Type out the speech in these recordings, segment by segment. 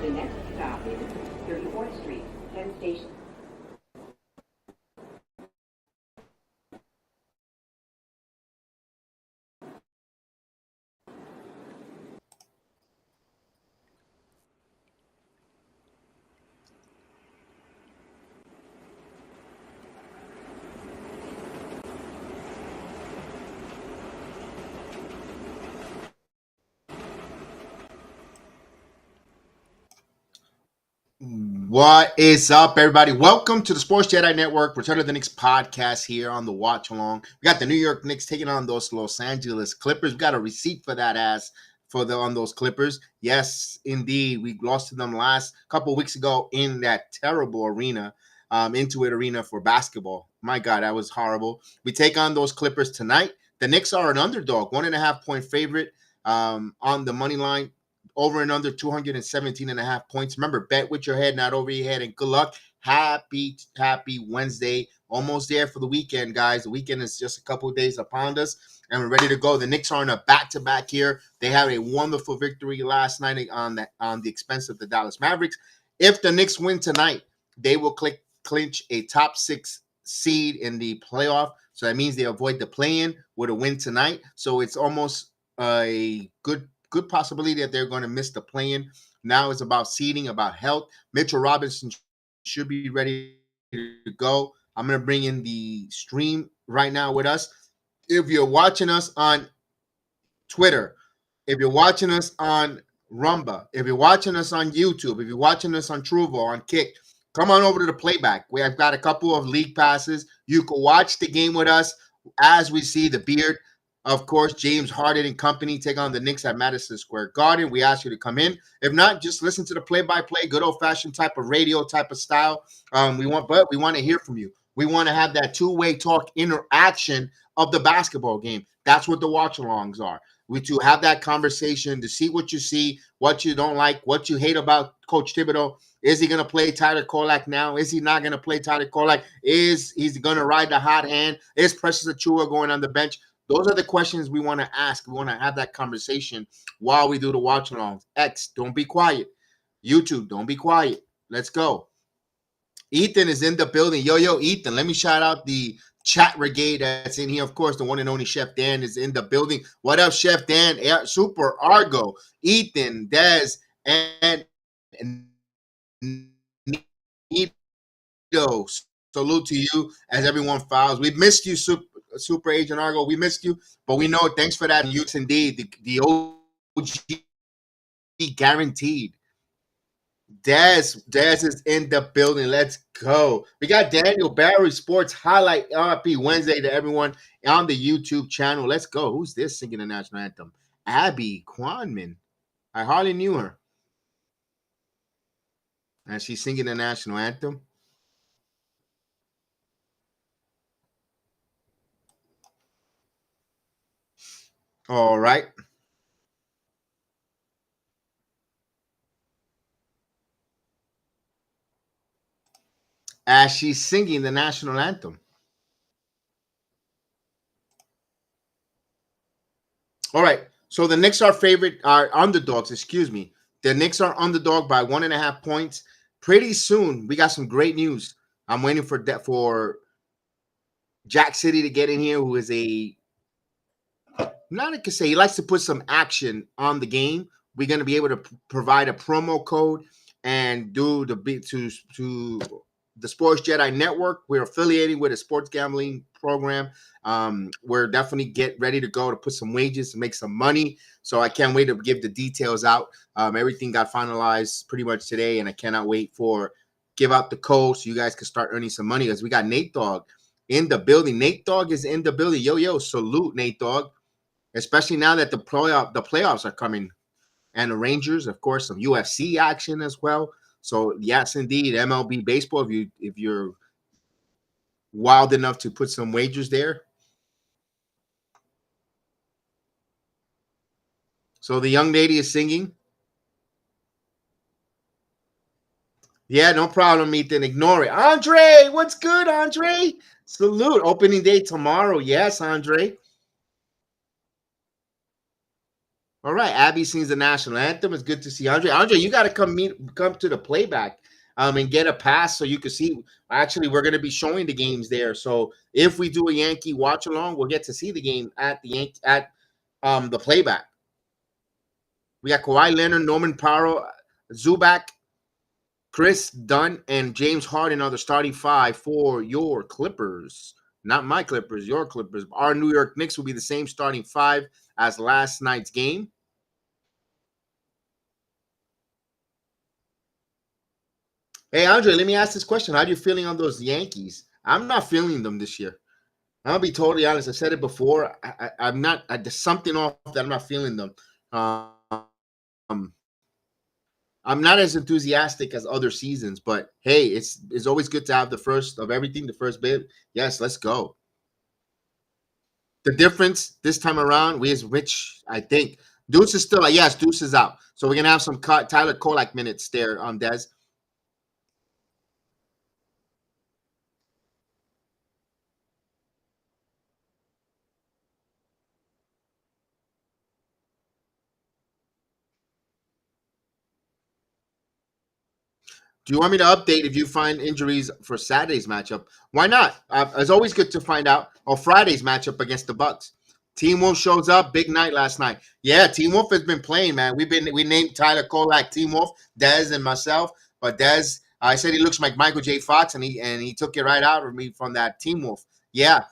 The next stop is 34th Street, Penn Station. What is up, everybody? Welcome to the Sports JEDI Network, Return of the Knicks podcast here on the Watch Along. We got the New York Knicks taking on those Los Angeles Clippers. We got a receipt for that on those Clippers. Yes, indeed. We lost to them last couple of weeks ago in that terrible arena, Intuit Arena for basketball. My God, that was horrible. We take on those Clippers tonight. The Knicks are an underdog, 1.5-point favorite on the money line. Over and under 217.5 points. Remember, bet with your head, not over your head, and good luck. Happy Wednesday. Almost there for the weekend, guys. The weekend is just a couple of days upon us, and we're ready to go. The Knicks are on a back-to-back here. They had a wonderful victory last night on the expense of the Dallas Mavericks. If the Knicks win tonight, they will clinch a top 6 seed in the playoff. So that means they avoid the play-in with a win tonight. So it's almost a good possibility that they're going to miss the play-in. Now it's about seeding, about health. Mitchell Robinson should be ready to go. I'm going to bring in the stream right now with us. If you're watching us on Twitter, if you're watching us on Rumba, if you're watching us on YouTube, if you're watching us on Truvo, on Kick, come on over to the Playback. We have got a couple of league passes. You can watch the game with us as we see the beard. Of course, James Harden and company take on the Knicks at Madison Square Garden. We ask you to come in. If not, just listen to the play-by-play, good old-fashioned type of radio type of style. We want to hear from you. We want to have that two-way talk interaction of the basketball game. That's what the watch-alongs are. We to have that conversation, to see what you see, what you don't like, what you hate about Coach Thibodeau. Is he going to play Tyler Kolak now? Is he not going to play Tyler Kolak? Is he going to ride the hot hand? Is Precious Achiuwa going on the bench? Those are the questions we want to ask. We want to have that conversation while we do the watch-alongs. X, don't be quiet. YouTube, don't be quiet. Let's go. Ethan is in the building. Yo, Ethan, let me shout out the chat brigade that's in here. Of course, the one and only Chef Dan is in the building. What up, Chef Dan? Super Argo, Ethan, Dez, and Nito. Salute to you as everyone files. We missed you, Super Agent Argo. We missed you, but we know. Thanks for that. Youth indeed. The OG guaranteed. Dez is in the building. Let's go. We got Daniel Barry Sports Highlight RP Wednesday to everyone on the YouTube channel. Let's go. Who's this singing the national anthem? Abby Kwanman. I hardly knew her. And she's singing the national anthem. All right. As she's singing the national anthem. All right. So the Knicks are underdogs, excuse me. The Knicks are underdog by 1.5 points. Pretty soon, we got some great news. I'm waiting for that for Jack City to get in here, who is a not I could say he likes to put some action on the game. We're going to be able to provide a promo code and do the beat to the Sports Jedi Network. We're affiliating with a sports gambling program. We're definitely get ready to go to put some wages to make some money. So I can't wait to give the details out. Everything got finalized pretty much today, and I cannot wait for give out the code so you guys can start earning some money. Because we got Nate Dogg in the building. Nate Dogg is in the building. Yo, salute Nate Dogg. Especially now that the playoffs are coming, and the Rangers, of course, some UFC action as well. So yes, indeed, MLB baseball. If you're wild enough to put some wagers there. So the young lady is singing. Yeah, no problem, Ethan. Ignore it. Andre, what's good, Andre? Salute. Opening day tomorrow. Yes, Andre. All right, Abby sings the national anthem. It's good to see Andre. Andre, you got to come to the playback, and get a pass so you can see. Actually, we're going to be showing the games there. So if we do a Yankee watch along, we'll get to see the game at the playback. We got Kawhi Leonard, Norman Powell, Zubac, Chris Dunn, and James Harden are the starting five for your Clippers. Not my Clippers, your Clippers. Our New York Knicks will be the same starting five as last night's game. Hey, Andre, let me ask this question. How are you feeling on those Yankees? I'm not feeling them this year. I'll be totally honest. I said it before. I'm not. There's something off that I'm not feeling them. Um, I'm not as enthusiastic as other seasons, but hey, it's always good to have the first of everything, the first bit. Yes, let's go. The difference this time around, we is Rich, I think. Deuce is still yes, Deuce is out. So we're gonna have some Tyler Kolak minutes there on Des. Do you want me to update if you find injuries for Saturday's matchup? Why not? It's always good to find out. Or Friday's matchup against the Bucks. Team Wolf shows up. Big night last night. Yeah, Team Wolf has been playing, man. We named Tyler Kolak Team Wolf, Dez and myself. But Dez, I said he looks like Michael J. Fox, and he took it right out of me from that Team Wolf. Yeah,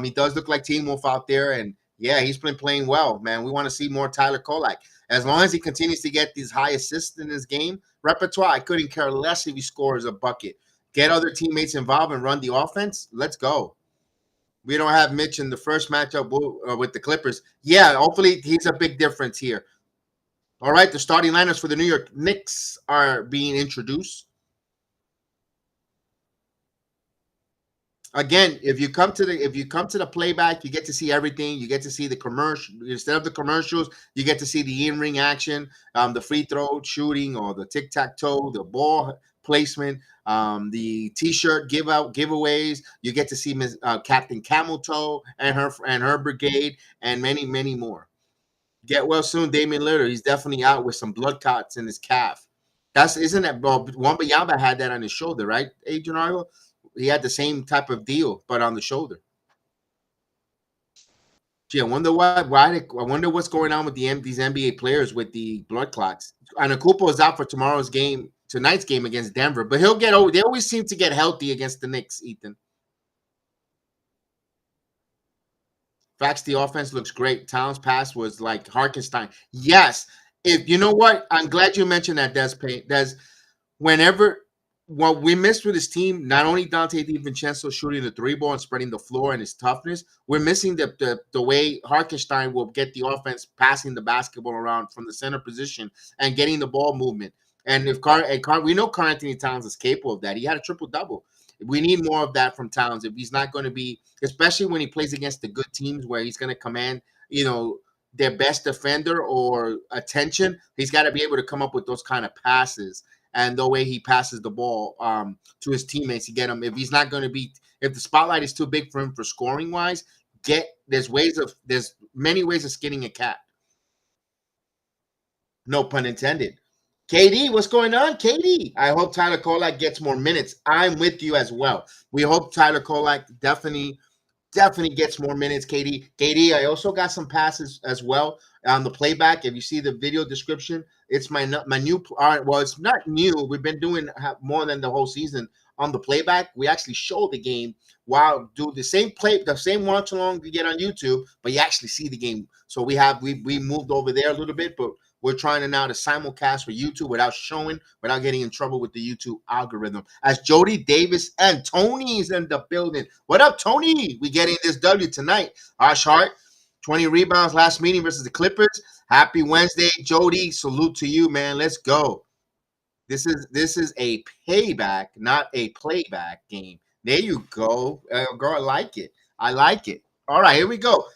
he does look like Team Wolf out there, and yeah, he's been playing well, man. We want to see more Tyler Kolak. As long as he continues to get these high assists in his game repertoire, I couldn't care less if he scores a bucket. Get other teammates involved and run the offense. Let's go. We don't have Mitch in the first matchup with the Clippers. Yeah, hopefully he's a big difference here. All right, the starting lineups for the New York Knicks are being introduced. Again, if you come to the playback, you get to see everything. You get to see the commercial instead of the commercials. You get to see the in-ring action, the free throw shooting, or the tic-tac-toe, the ball placement, the T-shirt giveaways. You get to see Captain Camel Toe and her brigade, and many more. Get well soon, Damian Lillard. He's definitely out with some blood clots in his calf. Isn't that Wembanyama had that on his shoulder, right, Adrian Argo? He had the same type of deal, but on the shoulder. Gee, I wonder I wonder what's going on with these NBA players with the blood clots. And Akupo is out for tonight's game against Denver, but he'll get over. They always seem to get healthy against the Knicks, Ethan. Facts, the offense looks great. Towns' pass was like Harkenstein. Yes. If you know what, I'm glad you mentioned that, Des. Whenever what we missed with his team, not only Dante DiVincenzo shooting the three ball and spreading the floor and his toughness, we're missing the way Harkenstein will get the offense passing the basketball around from the center position and getting the ball movement. And if we know Karl Anthony Towns is capable of that. He had a triple double. We need more of that from Towns if he's not going to be, especially when he plays against the good teams where he's going to command, their best defender or attention. He's got to be able to come up with those kind of passes. And the way he passes the ball to his teammates to get him. If he's not going to be, if the spotlight is too big for him for scoring wise, there's many ways of skinning a cat. No pun intended. KD, what's going on, KD? I hope Tyler Kolak gets more minutes. I'm with you as well. We hope Tyler Kolak definitely definitely gets more minutes. KD, I also got some passes as well on the playback. If you see the video description, it's my new. Well, it's not new. We've been doing more than the whole season on the playback. We actually show the game while do the same watch along you get on YouTube, but you actually see the game. So we moved over there a little bit, but we're trying to now to simulcast for YouTube without getting in trouble with the YouTube algorithm. As Jody Davis and Tony's in the building. What up, Tony? We getting this W tonight. Ash Hart, 20 rebounds last meeting versus the Clippers. Happy Wednesday, Jody. Salute to you, man. Let's go. This is a payback, not a playback game. There you go. Girl, I like it. I like it. All right, here we go.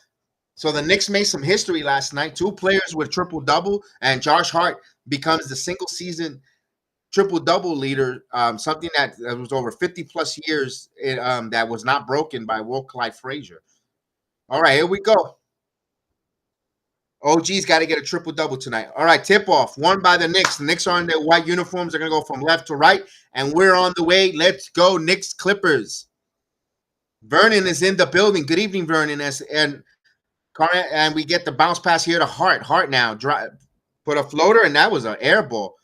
So the Knicks made some history last night. 2 players with triple-double, and Josh Hart becomes the single-season triple-double leader, something that was over 50-plus years that was not broken by Will Clyde Frazier. All right, here we go. OG's got to get a triple-double tonight. All right, tip-off, won by the Knicks. The Knicks are in their white uniforms. They're going to go from left to right, and we're on the way. Let's go, Knicks Clippers. Vernon is in the building. Good evening, Vernon. And we get the bounce pass here to Hart. Hart now put a floater, and that was an air ball.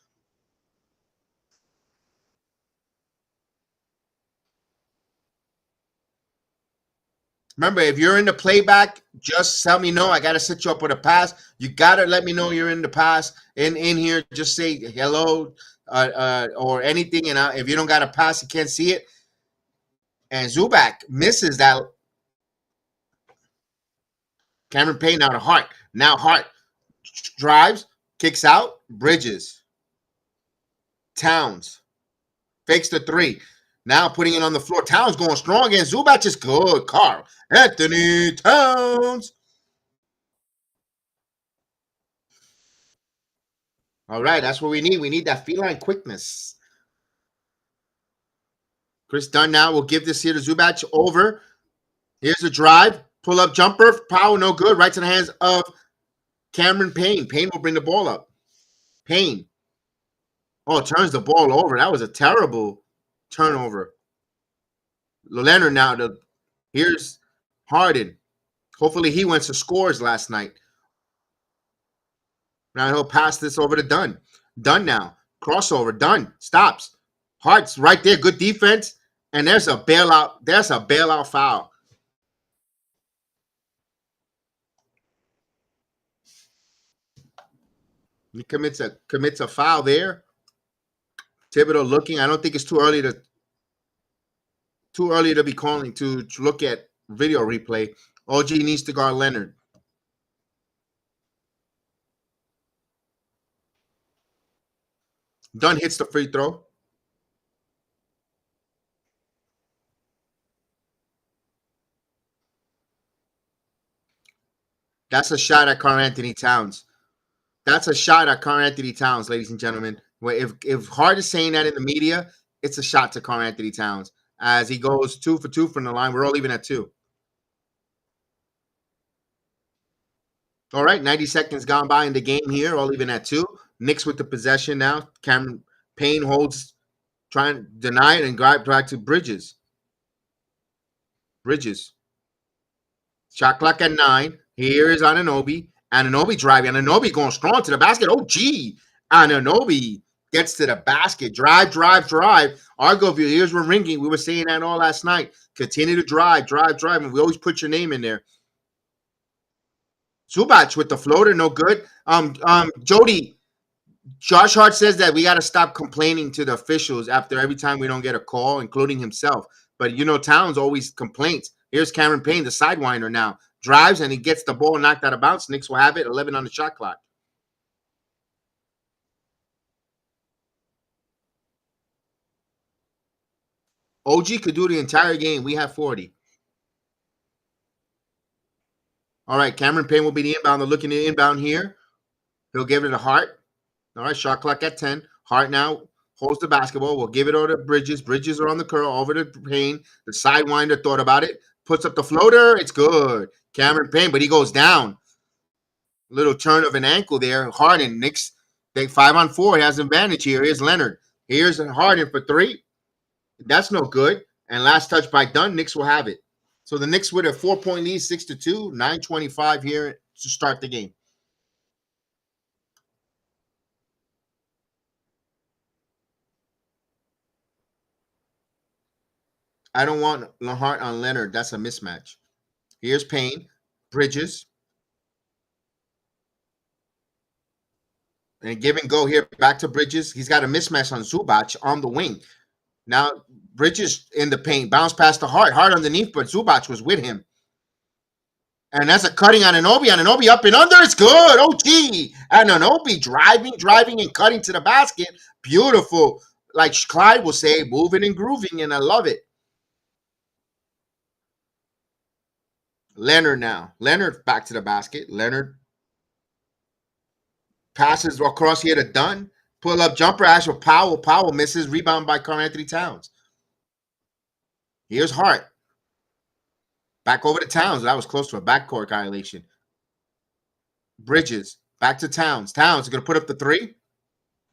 Remember, if you're in the playback, just let me know. I got to set you up with a pass. You got to let me know you're in the pass. In here, just say hello or anything. And if you don't got a pass, you can't see it. And Zubac misses that. Cameron Payne now to Hart. Now Hart drives, kicks out, Bridges. Towns fakes the 3. Now putting it on the floor. Towns going strong again. Zubac is good. Carl Anthony Towns. All right, that's what we need. We need that feline quickness. Chris Dunn now will give this here to Zubac over. Here's a drive. Pull-up jumper. Power, no good. Right to the hands of Cameron Payne. Payne will bring the ball up. Payne. Oh, turns the ball over. That was a terrible turnover. Leonard now. Here's Harden. Hopefully he went to scores last night. Now he'll pass this over to Dunn. Dunn now. Crossover. Dunn. Stops. Hart's right there. Good defense. And there's a bailout. There's a bailout foul. He commits a foul there. Thibodeau looking. I don't think it's too early to be calling to look at video replay. OG needs to guard Leonard. Dunn hits the free throw. That's a shot at Karl Anthony Towns. That's a shot at Karl Anthony Towns, ladies and gentlemen. If Hart is saying that in the media, it's a shot to Karl Anthony Towns. As he goes 2 for 2 from the line. We're all even at 2. All right, 90 seconds gone by in the game here, all even at 2. Knicks with the possession now. Cameron Payne holds, trying to deny it and drive back to Bridges. Shot clock at 9. Here is Anunoby. Anunoby driving. Anunoby going strong to the basket. Oh, gee. Anunoby gets to the basket. Drive. Argo view, ears were ringing. We were saying that all last night. Continue to drive. And we always put your name in there. Zubac with the floater, no good. Jody, Josh Hart says that we got to stop complaining to the officials after every time we don't get a call, including himself. But, Towns always complains. Here's Cameron Payne, the sidewinder now. Drives, and he gets the ball knocked out of bounds. Knicks will have it. 11 on the shot clock. OG could do the entire game. We have 40. All right, Cameron Payne will be the inbound. They're looking at the inbound here. He'll give it to Hart. All right, shot clock at 10. Hart now holds the basketball. We'll give it over to Bridges. Bridges are on the curl. Over to Payne. The sidewinder thought about it. Puts up the floater. It's good. Cameron Payne, but he goes down. Little turn of an ankle there. Harden. Knicks, they 5-on-4. He has an advantage here. Here's Leonard. Here's Harden for 3. That's no good. And last touch by Dunn. Knicks will have it. So the Knicks with a 4-point lead, 6-2, 9:25 here to start the game. I don't want Lahart on Leonard. That's a mismatch. Here's Payne, Bridges, and give and go here. Back to Bridges. He's got a mismatch on Zubac on the wing. Now Bridges in the paint, bounce past the Hart underneath, but Zubac was with him. And that's a cutting on Anunoby up and under. It's good. OG. And Anunoby driving and cutting to the basket. Beautiful. Like Clyde will say, moving and grooving, and I love it. Leonard now. Leonard back to the basket. Leonard passes across here to Dunn. Pull up jumper. Asheville Powell. Powell misses. Rebound by Karl-Anthony Towns. Here's Hart. Back over to Towns. That was close to a backcourt violation. Bridges. Back to Towns. Towns is going to put up the three.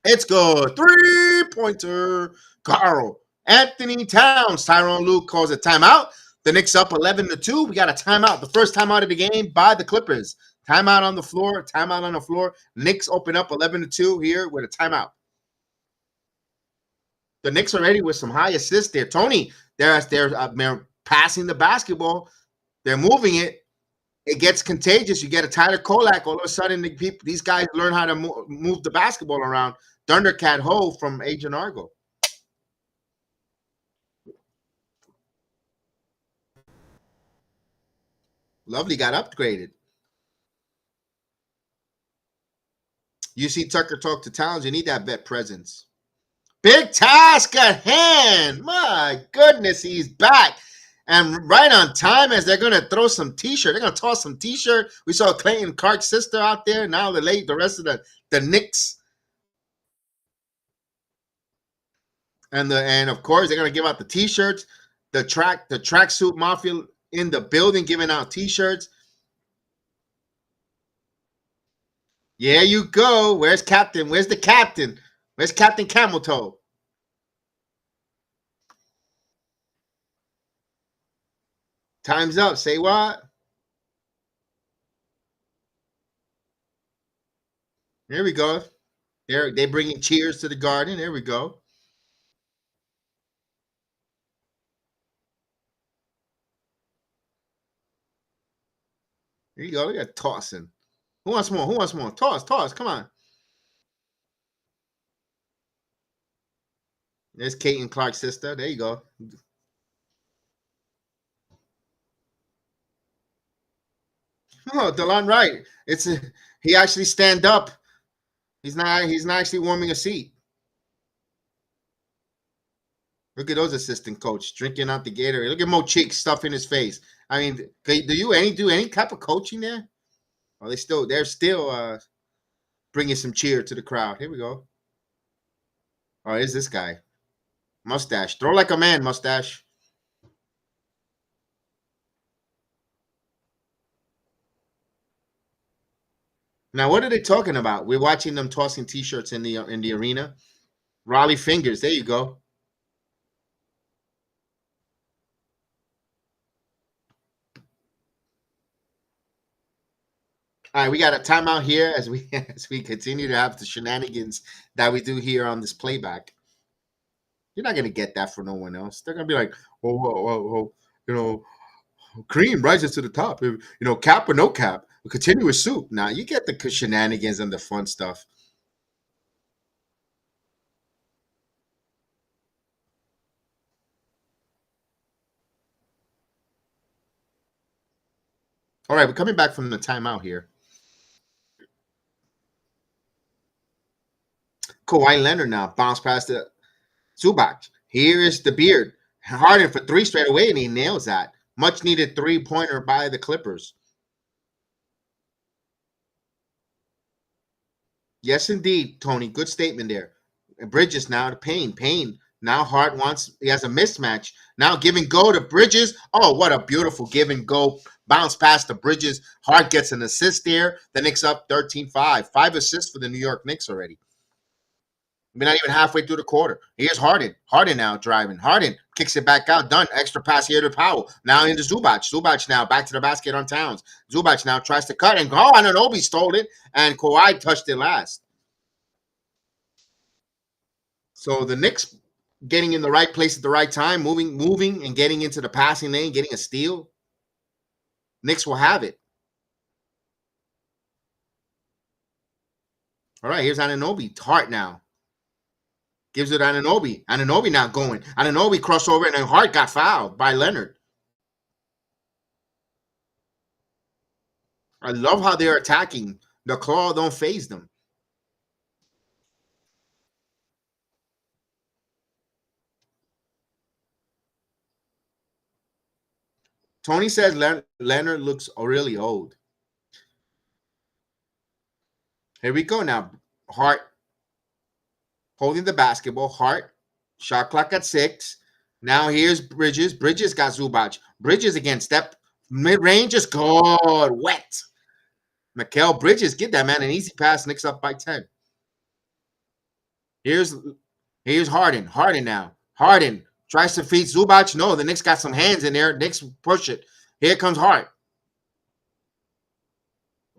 It's good. 3-pointer. Karl-Anthony Towns. Tyronn Lue calls a timeout. The Knicks up 11-2. We got a timeout. The first timeout of the game by the Clippers. Timeout on the floor. Timeout on the floor. Knicks open up 11-2 here with a timeout. The Knicks already with some high assists there. Tony, they're passing the basketball. They're moving it. It gets contagious. You get a Tyler Kolak. All of a sudden, these guys learn how to move the basketball around. Thundercat Ho from Agent Argo. Lovely got upgraded. You see Tucker talk to Towns. You need that vet presence. Big task at hand. My goodness, he's back. And right on time as they're going to throw some T-shirt. They're going to toss some T-shirt. We saw Clayton Clark's sister out there. Now the rest of the Knicks. And of course, they're going to give out the T-shirts. The tracksuit mafia in the building giving out T-shirts. Yeah, you go. Where's Captain? Where's the captain? Where's Captain Camel Toe? Time's up. Say what? There we go. They're bringing cheers to the garden. There we go. There you go. Look at tossing. Who wants more? Who wants more? Toss. Come on. There's Kate and Clark's sister. There you go. Oh, Delon Wright. He actually stand up. He's not actually warming a seat. Look at those assistant coach drinking out the Gatorade. Look at Mo Cheek stuffing his face. I mean, do you do any type of coaching there? Or they're still bringing some cheer to the crowd. Here we go. Oh, here's this guy. Mustache. Throw like a man, mustache. Now, what are they talking about? We're watching them tossing T-shirts in the arena. Raleigh fingers. There you go. All right, we got a timeout here as we continue to have the shenanigans that we do here on this playback. You're not gonna get that for no one else. They're gonna be like, oh, cream rises to the top. Cap or no cap, a continuous soup. Now you get the shenanigans and the fun stuff. All right, we're coming back from the timeout here. Kawhi Leonard now bounce past the Zubac. Here is the beard. Harden for three straight away, and he nails that. Much needed 3-pointer by the Clippers. Yes, indeed, Tony. Good statement there. Bridges now to Payne. Payne now Hart he has a mismatch. Now give and go to Bridges. Oh, what a beautiful give and go. Bounce past the Bridges. Hart gets an assist there. The Knicks up 13-5. 5 assists for the New York Knicks already. We're not even halfway through the quarter. Here's Harden. Harden now driving. Harden Kicks it back out. Done. Extra pass here to Powell. Now into Zubac. Zubac now back to the basket on Towns. Zubac now tries to cut and go. Oh, Anunoby stole it. And Kawhi touched it last. So the Knicks getting in the right place at the right time, moving and getting into the passing lane, getting a steal. Knicks will have it. All right, here's Anunoby. Hart now. Gives it Anunoby. Anunoby now going. Anunoby crossover, and then Hart got fouled by Leonard. I love how they're attacking. The claw don't phase them. Tony says Leonard looks really old. Here we go now. Hart holding the basketball. Hart, shot clock at 6. Now here's Bridges. Bridges got Zubac. Bridges again. Step mid-range is good. Wet. Mikal Bridges, get that man an easy pass. Knicks up by 10. Here's Harden. Harden now. Harden tries to feed Zubac. No, the Knicks got some hands in there. Knicks push it. Here comes Hart.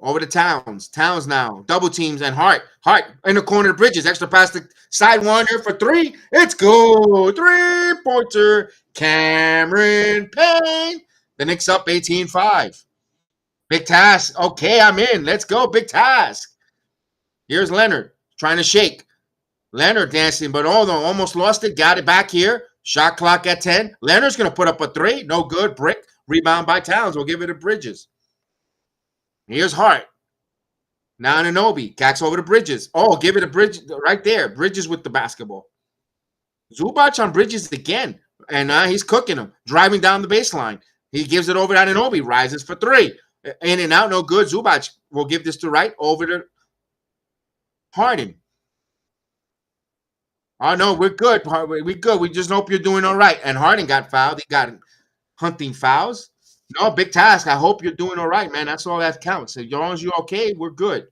Over to Towns. Towns now. Double teams and Hart. Hart in the corner of Bridges. Extra pass to side one here for 3. It's good. 3-pointer. Cameron Payne. The Knicks up 18-5. Big task. Okay, I'm in. Let's go. Big task. Here's Leonard trying to shake. Leonard dancing, but almost lost it. Got it back here. Shot clock at 10. Leonard's going to put up a 3. No good. Brick. Rebound by Towns. We'll give it to Bridges. Here's Hart. Now Anunoby. Cacks over to Bridges. Oh, give it to Bridges right there. Bridges with the basketball. Zubac on Bridges again. And he's cooking him. Driving down the baseline. He gives it over to Anunoby. Rises for 3. In and out. No good. Zubac will give this to Wright. Over to Harden. Oh, no, we're good. We're good. We just hope you're doing all right. And Harden got fouled. He got hunting fouls. No, big task. I hope you're doing all right, man. That's all that counts. As long as you're okay, we're good.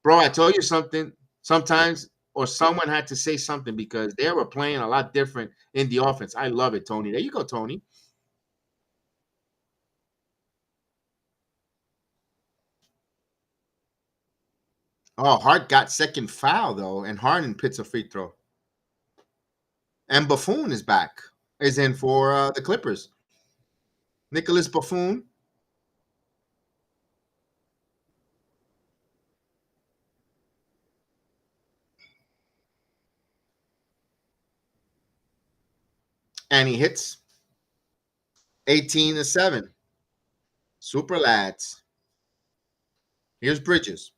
Bro, I told you something. Sometimes, or someone had to say something because they were playing a lot different in the offense. I love it, Tony. There you go, Tony. Oh, Hart got second foul, though, and Harden pits a free throw. And Buffoon is back. Is in for the Clippers. Nicholas Buffoon. And he hits 18-7. Super lads. Here's Bridges.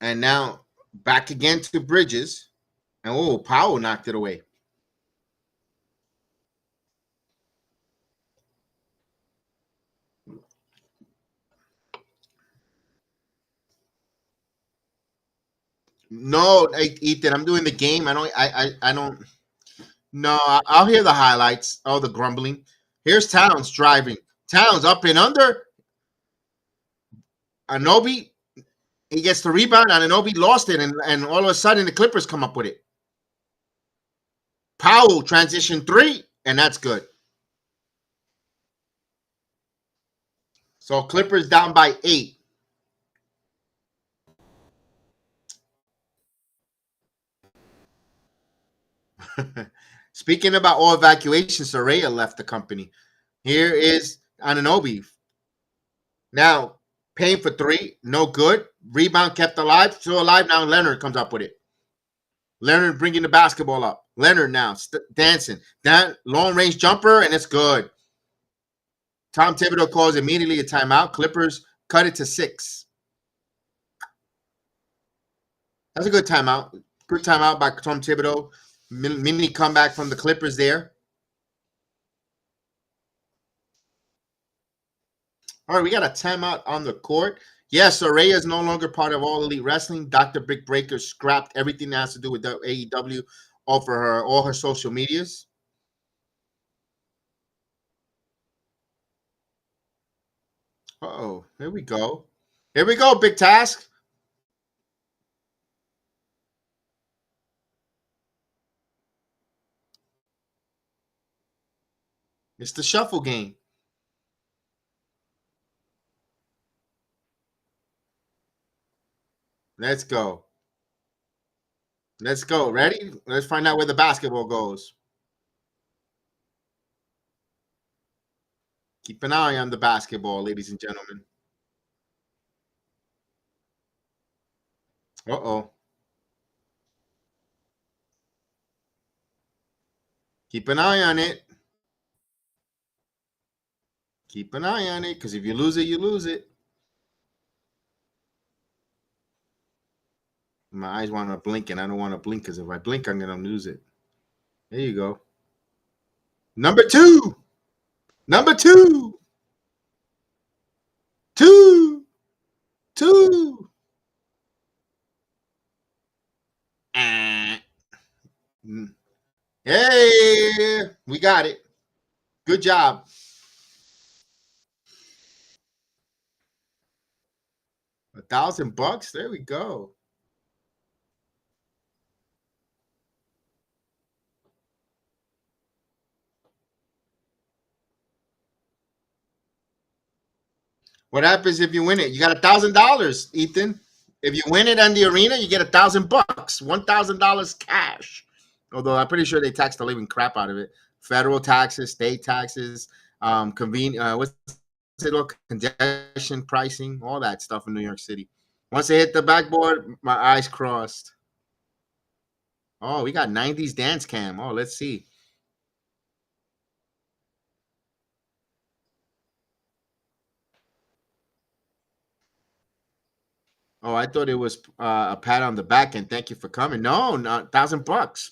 And now back again to Bridges. And oh, Powell knocked it away. No, Ethan, I'm doing the game. I don't. No, I'll hear the highlights. Oh, the grumbling. Here's Towns driving. Towns up and under. Anunoby, he gets the rebound. Anunoby lost it, and all of a sudden the Clippers come up with it. Powell transition 3, and that's good. So Clippers down by 8. Speaking about all evacuations, Soraya left the company. Here is Anunoby. Now, Payne for 3, no good. Rebound kept alive, still alive. Now Leonard comes up with it. Leonard bringing the basketball up. Leonard now dancing. That long range jumper, and it's good. Tom Thibodeau calls immediately a timeout. Clippers cut it to 6. That's a good timeout. Good timeout by Tom Thibodeau. Mini comeback from the Clippers there. All right, we got a timeout on the court. Yes, Soraya is no longer part of All Elite Wrestling. Dr. Brick Breaker scrapped everything that has to do with the AEW off of all her social medias. Uh-oh, here we go. Here we go, Big Task. It's the shuffle game. Let's go. Let's go. Ready? Let's find out where the basketball goes. Keep an eye on the basketball, ladies and gentlemen. Uh-oh. Keep an eye on it. Keep an eye on it, because if you lose it, you lose it. My eyes want to blink, and I don't want to blink, because if I blink, I'm going to lose it. There you go. Number 2. Number 2. 2. 2. Hey, we got it. Good job. $1,000. There we go. What happens if you win it? You got $1,000, Ethan. If you win it on the arena, you get $1,000, $1,000 cash. Although I'm pretty sure they tax the living crap out of it. Federal taxes, state taxes, what's it? Congestion pricing, all that stuff in New York City. Once they hit the backboard, my eyes crossed. Oh, we got 90s dance cam. Oh, let's see. Oh, I thought it was a pat on the back and thank you for coming. No, not $1,000.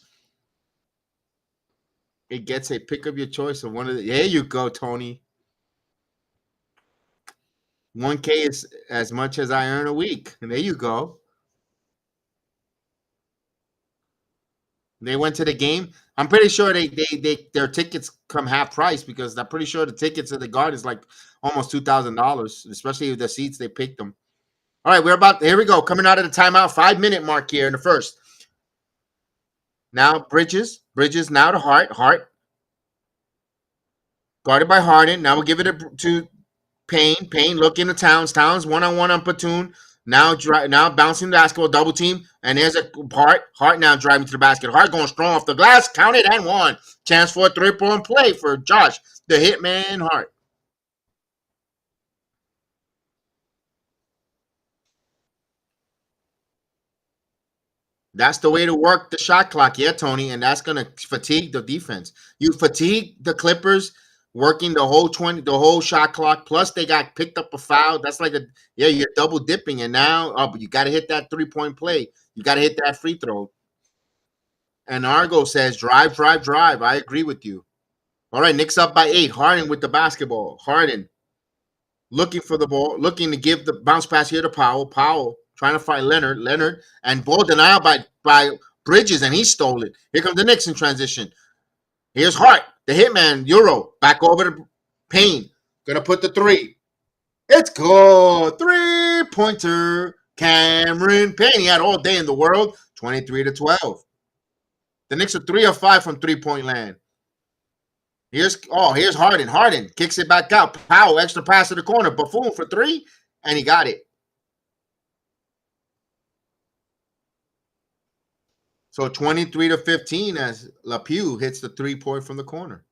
It gets a pick of your choice of one of the. There you go, Tony. 1K is as much as I earn a week. And there you go. They went to the game. I'm pretty sure their tickets come half price because I'm pretty sure the tickets at the Garden is like almost $2,000, especially with the seats they picked them. All right, here we go. Coming out of the timeout, 5-minute mark here in the first. Now Bridges now to Hart. Guarded by Harden. Now we'll give it to Payne looking to Towns one-on-one on Platoon. Now bouncing the basketball, double team, and there's a Hart now driving to the basket. Hart going strong off the glass, counted and one. Chance for a 3-point play for Josh, the hitman Hart. That's the way to work the shot clock, yeah, Tony, and that's gonna fatigue the defense. You fatigue the Clippers working the whole shot clock. Plus, they got picked up a foul. That's like you're double dipping, and now but you got to hit that 3-point play. You got to hit that free throw. And Argo says, drive. I agree with you. All right, Knicks up by 8. Harden with the basketball. Harden looking for the ball, looking to give the bounce pass here to Powell. Powell trying to find Leonard, and ball denial by Bridges, and he stole it. Here comes the Knicks in transition. Here's Hart, the hitman, Euro, back over to Payne. Gonna put the 3. It's good. 3-pointer. Cameron Payne. He had all day in the world. 23-12. The Knicks are 3 of 5 from 3-point land. Here's Harden. Harden kicks it back out. Powell, extra pass to the corner. Buffoon for 3, and he got it. So 23-15 as LaPue hits the 3-point from the corner.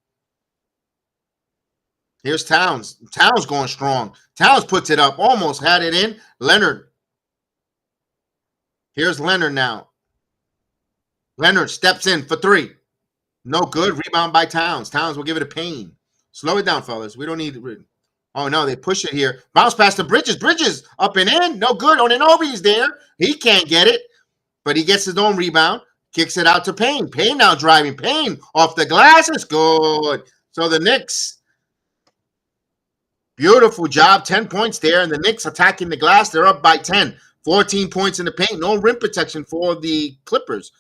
Here's Towns. Towns going strong. Towns puts it up. Almost had it in. Leonard. Here's Leonard now. Leonard steps in for 3. No good. Rebound by Towns. Towns will give it a Payne. Slow it down, fellas. We don't need it. Oh, no. They push it here. Bounce pass to Bridges. Bridges up and in. No good. Oninobi's there. He can't get it, but he gets his own rebound. Kicks it out to Payne. Payne now driving. Payne off the glass. It's good. So the Knicks, beautiful job. 10 points there. And the Knicks attacking the glass. They're up by 10. 14 points in the paint. No rim protection for the Clippers.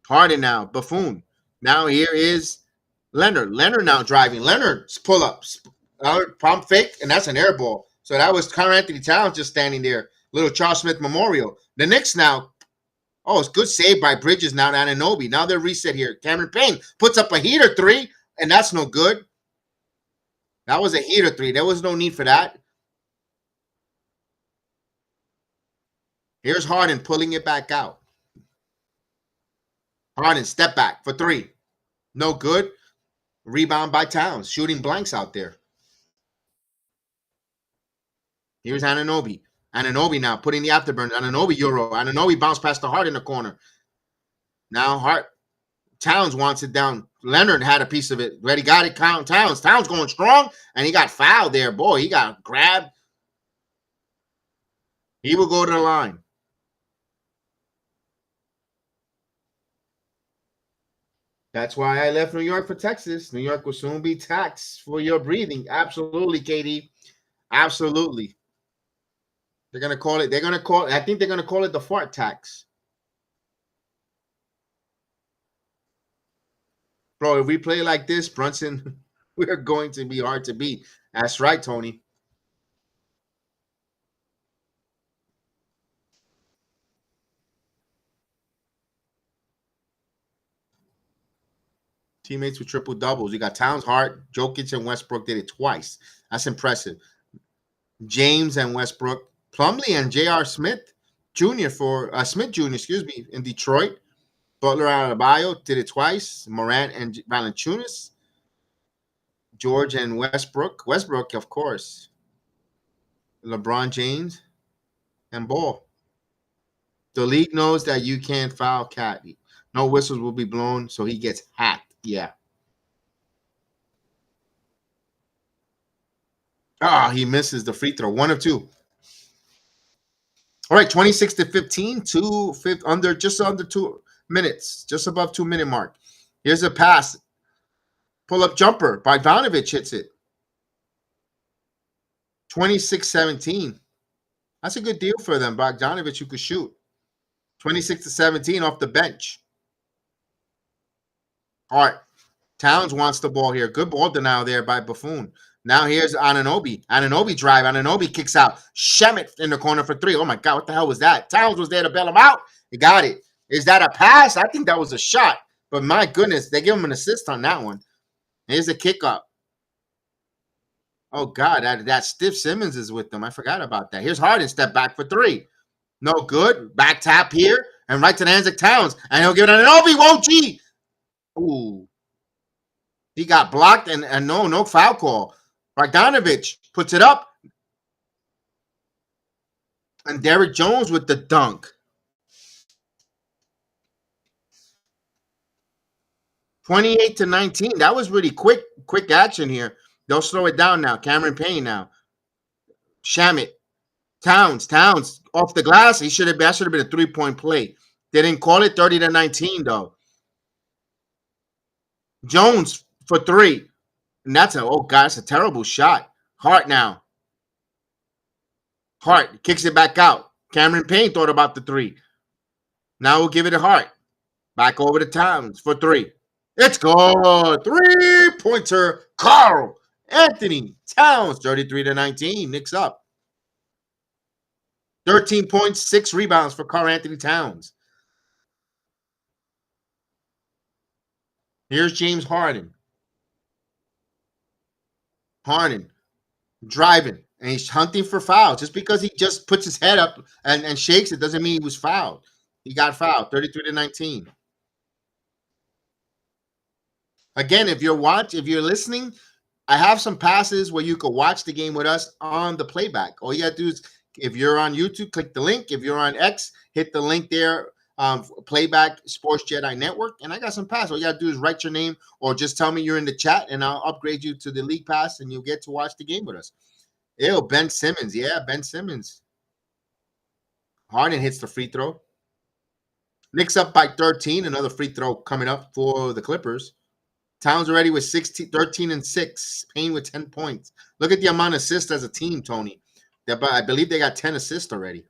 Harden now. Buffoon. Now here is Leonard. Leonard now driving. Leonard's pull up. Pump fake. And that's an air ball. So that was Carl Anthony Towns just standing there. Little Charles Smith memorial. The Knicks now. Oh, it's good save by Bridges now to Anunoby. Now they're reset here. Cameron Payne puts up a heater 3. And that's no good. That was a heater three. There was no need for that. Here's Harden pulling it back out. Harden, step back for three. No good. Rebound by Towns. Shooting blanks out there. Here's Anunoby. Anunoby now putting the afterburn. Anunoby Euro. Anunoby bounced past the Hart in the corner. Now Hart. Towns wants it down. Leonard had a piece of it. Ready, got it. Towns. Towns going strong. And he got fouled there. Boy, he got grabbed. He will go to the line. That's why I left New York for Texas. New York will soon be taxed for your breathing. Absolutely, KD. Absolutely. They're gonna call it. I think they're gonna call it the fart tax. Bro, if we play like this, Brunson, we're going to be hard to beat. That's right, Tony. Teammates with triple doubles. You got Towns, Hart, Jokic, and Westbrook did it twice. That's impressive. James and Westbrook, Plumlee and J.R. Smith Jr. Smith Jr. In Detroit. Butler Adebayo did it twice. Morant and Valanciunas. George and Westbrook. Westbrook, of course. LeBron James and Ball. The league knows that you can't foul Cat. No whistles will be blown, so he gets hacked. Yeah. He misses the free throw. 1 of 2. All right, 26-15, just under 2 minutes, just above 2 minute mark. Here's a pass. Pull up jumper. Bogdanovich hits it. 26-17. That's a good deal for them. Bogdanovich, who could shoot. 26-17 off the bench. All right. Towns wants the ball here. Good ball denial there by Buffoon. Now here's Anunoby. Anunoby drive. Anunoby kicks out. Shemet in the corner for 3. Oh, my God. What the hell was that? Towns was there to bail him out. He got it. Is that a pass? I think that was a shot. But, my goodness, they give him an assist on that one. Here's a kick up. Oh, God. That Stiff Simmons is with them. I forgot about that. Here's Harden. Step back for 3. No good. Back tap here. And right to the hands of Towns. And he'll give it Anunoby. Whoa, gee. Ooh. He got blocked and no foul call. Bogdanovich puts it up. And Derrick Jones with the dunk. 28-19. That was really quick action here. They'll slow it down now. Cameron Payne now. Shamet. Towns off the glass. That should have been a 3-point play. They didn't call it. 30-19 though. Jones for 3. And that's a terrible shot. Hart now. Hart kicks it back out. Cameron Payne thought about the 3. Now we'll give it to Hart. Back over to Towns for 3. It's good. 3-pointer. Carl Anthony Towns. 33-19. Knicks up. 13 points, 6 rebounds for Carl Anthony Towns. Here's James Harden. Harden driving, and he's hunting for fouls. Just because he just puts his head up and shakes it doesn't mean he was fouled. He got fouled, 33-19. Again, if you're listening, I have some passes where you could watch the game with us on the playback. All you got to do is, if you're on YouTube, click the link. If you're on X, hit the link there. Playback Sports Jedi Network, and I got some pass. All you gotta do is write your name or just tell me you're in the chat, and I'll upgrade you to the league pass, and you'll get to watch the game with us. Ew, Ben Simmons. Yeah, Ben Simmons. Harden hits the free throw. Knicks up by 13. Another free throw coming up for the Clippers. Towns already with 13-6. Payne with 10 points. Look at the amount of assists as a team, Tony. I believe they got 10 assists already.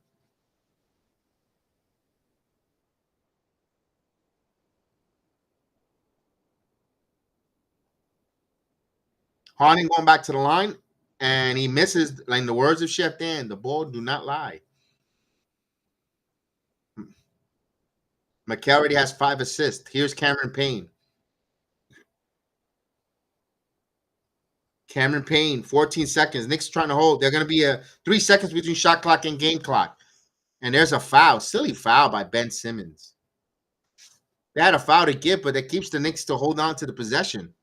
Harden going back to the line, and he misses. Like in the words of Chef Dan, the ball do not lie. McHale already has 5 assists. Here's Cameron Payne. Cameron Payne, 14 seconds. Knicks trying to hold. They're going to be 3 seconds between shot clock and game clock. And there's a foul. Silly foul by Ben Simmons. They had a foul to give, but that keeps the Knicks to hold on to the possession.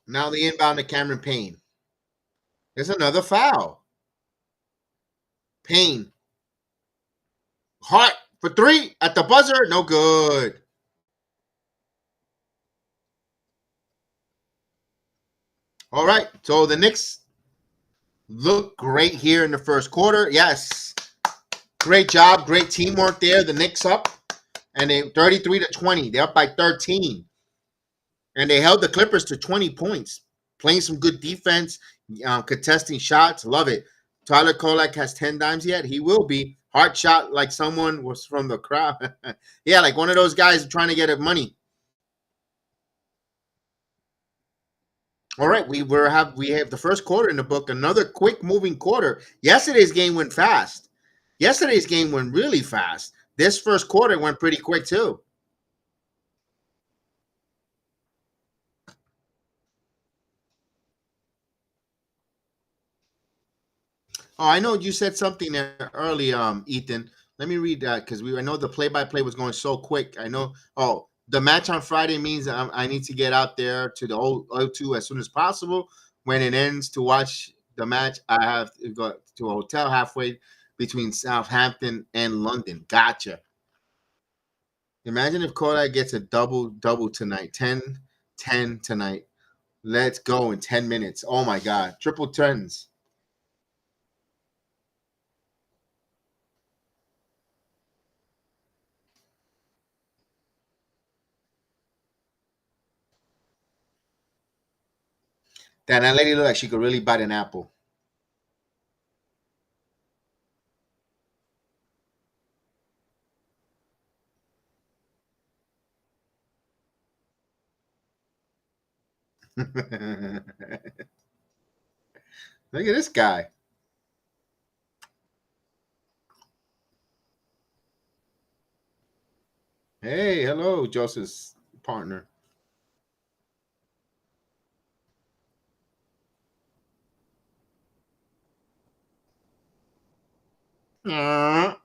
Now the inbound to Cameron Payne. There's another foul. Payne. Hart for 3 at the buzzer. No good. All right. So the Knicks look great here in the first quarter. Yes. Great job. Great teamwork there. The Knicks up. And they 33-20. They're up by 13. And they held the Clippers to 20 points. Playing some good defense. Contesting shots. Love it. Tyler Kolak has 10 dimes yet. He will be. Hard shot like someone was from the crowd. Yeah, like one of those guys trying to get money. All right, we have the first quarter in the book. Another quick moving quarter. Yesterday's game went fast. Yesterday's game went really fast. This first quarter went pretty quick too. Oh, I know you said something there early, Ethan. Let me read that because I know the play-by-play was going so quick. I know. Oh, the match on Friday means I need to get out there to the O2 as soon as possible. When it ends to watch the match, I have to go to a hotel halfway between Southampton and London. Gotcha. Imagine if Kodak gets a double tonight. 10-10 tonight. Let's go in 10 minutes. Oh my God. Triple tens. That lady looked like she could really bite an apple. Look at this guy. Hey, hello, Joseph's partner.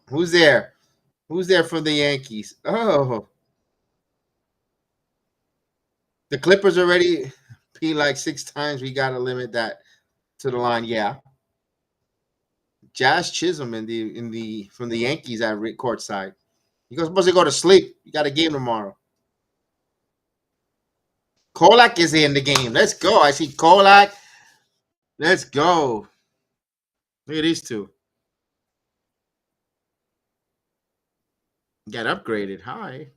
Who's there? Who's there from the Yankees? Oh, the Clippers already pee like 6 times. We got to limit that to the line. Yeah. Jazz Chisholm in the from the Yankees at courtside. You're supposed to go to sleep. You got a game tomorrow. Kolak is in the game. Let's go. I see Kolak. Let's go. Look at these two. Got upgraded. Hi.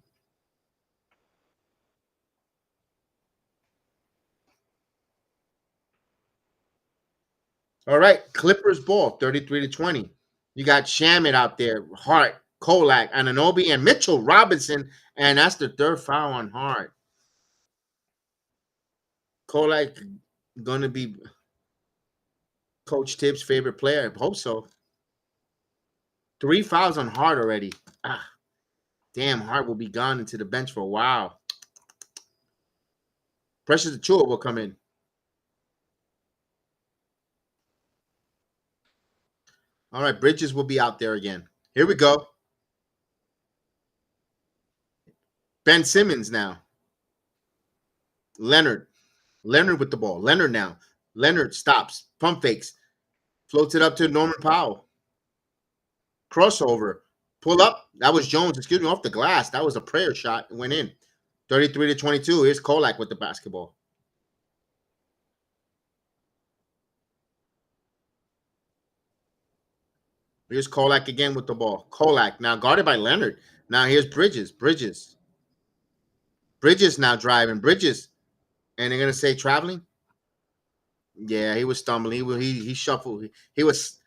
All right. Clippers ball, 33-20. You got Shamit out there, Hart, Kolak, Ananobi, and Mitchell Robinson. And that's the third foul on Hart. Kolak gonna be Coach Tibbs' favorite player. I hope so. 3 fouls on Hart already. Ah, damn, Hart will be gone into the bench for a while. Precious Achua will come in. All right, Bridges will be out there again. Here we go. Ben Simmons now. Leonard. Leonard with the ball. Leonard now. Leonard stops. Pump fakes. Floats it up to Norman Powell. Crossover. Pull up. That was Jones. Excuse me. Off the glass. That was a prayer shot. It went in. 33-22. Here's Kolak with the basketball. Here's Kolak again with the ball. Kolak now guarded by Leonard. Now here's Bridges. Bridges now driving. Bridges. And they're gonna say traveling. Yeah, he was stumbling. He shuffled. He was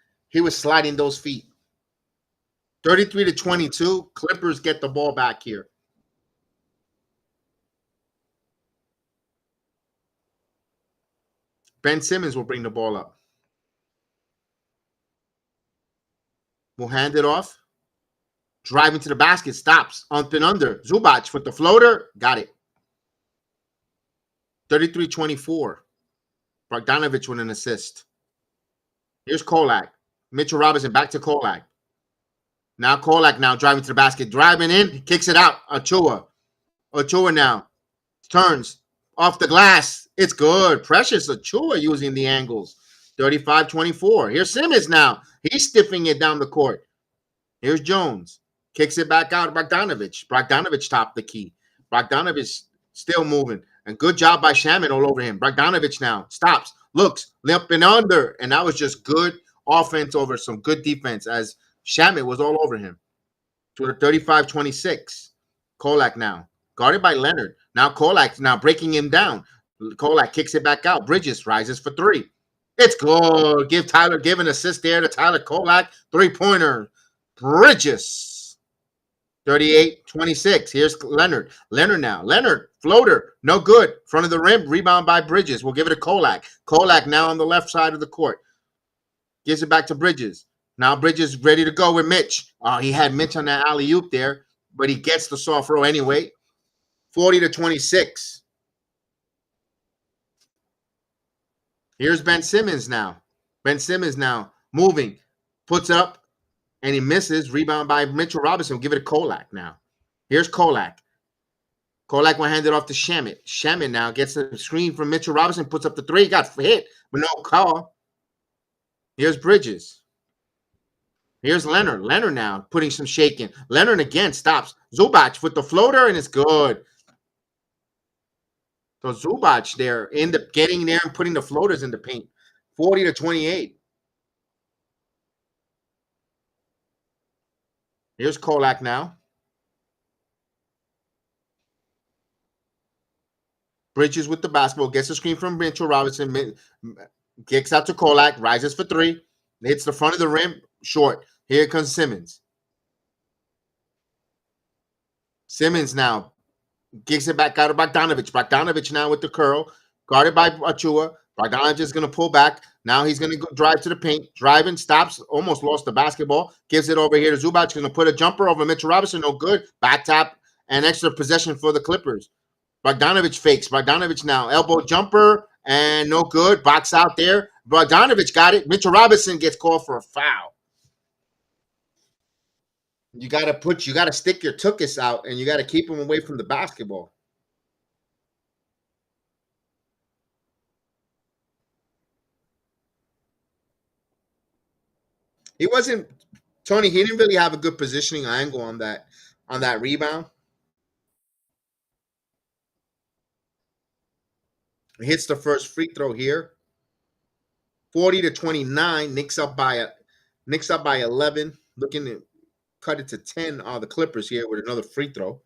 sliding those feet. 33-22. Clippers get the ball back here. Ben Simmons will bring the ball up. will hand it off. Driving to the basket, stops. Up and under. Zubac with the floater. Got it. 33-24. Bogdanovich with an assist. Here's Kolak. Mitchell Robinson back to Kolak. Now Kolak now driving to the basket. Driving in. Kicks it out. Ochoa. Ochoa now. Turns. Off the glass. It's good. Precious Ochoa using the angles. 35-24. Here's Simmons now. He's stiffing it down the court. Here's Jones. Kicks it back out. Bogdanovich. Bogdanovich topped the key. Bogdanovich still moving. And good job by Shaman all over him. Bogdanovich now stops. Looks. Limp and under. And that was just good offense over some good defense as Shaman was all over him. 35-26. Kolak now. Guarded by Leonard. Now Kolak now breaking him down. Kolak kicks it back out. Bridges rises for three. It's good. Give an assist there to Tyler Kolak. Three-pointer. Bridges. 38-26. Here's Leonard. Leonard now. Leonard. Floater. No good. Front of the rim. Rebound by Bridges. We'll give it to Kolak. Kolak now on the left side of the court. Gives it back to Bridges. Now Bridges ready to go with Mitch. Oh, he had Mitch on that alley-oop there, but he gets the soft roll anyway. 40-26. Here's Ben Simmons now. Ben Simmons now moving. Puts up, and he misses. Rebound by Mitchell Robinson. We'll give it to Kolak now. Here's Kolak. Kolak will hand it off to Shaman. Shaman now gets a screen from Mitchell Robinson. Puts up the three. Got hit, but no call. Here's Bridges. Here's Leonard. Leonard now putting some shaking. Leonard again stops. Zubac with the floater, and it's good. So Zubac there getting there and putting the floaters in the paint. 40-28. Here's Kolak now. Bridges with the basketball. Gets a screen from Mitchell Robinson. Kicks out to Kolak. Rises for three. Hits the front of the rim. Short. Here comes Simmons. Simmons now. Kicks it back out of Bogdanovich. Bogdanovich now with the curl. Guarded by Ochoa. Bogdanovich is going to pull back. Now he's going to go drive to the paint. Driving, stops, almost lost the basketball. Gives it over here to Zubac. Going to put a jumper over Mitchell Robinson. No good. Back tap and extra possession for the Clippers. Bogdanovich fakes. Bogdanovich now. Elbow jumper and no good. Box out there. Bogdanovich got it. Mitchell Robinson gets called for a foul. You got to stick your tuchus out, and you got to keep him away from the basketball. He didn't really have a good positioning angle on that rebound. He hits the first free throw here. 40-29. Knicks up by 11. Looking to cut it to 10 on the Clippers here with another free throw.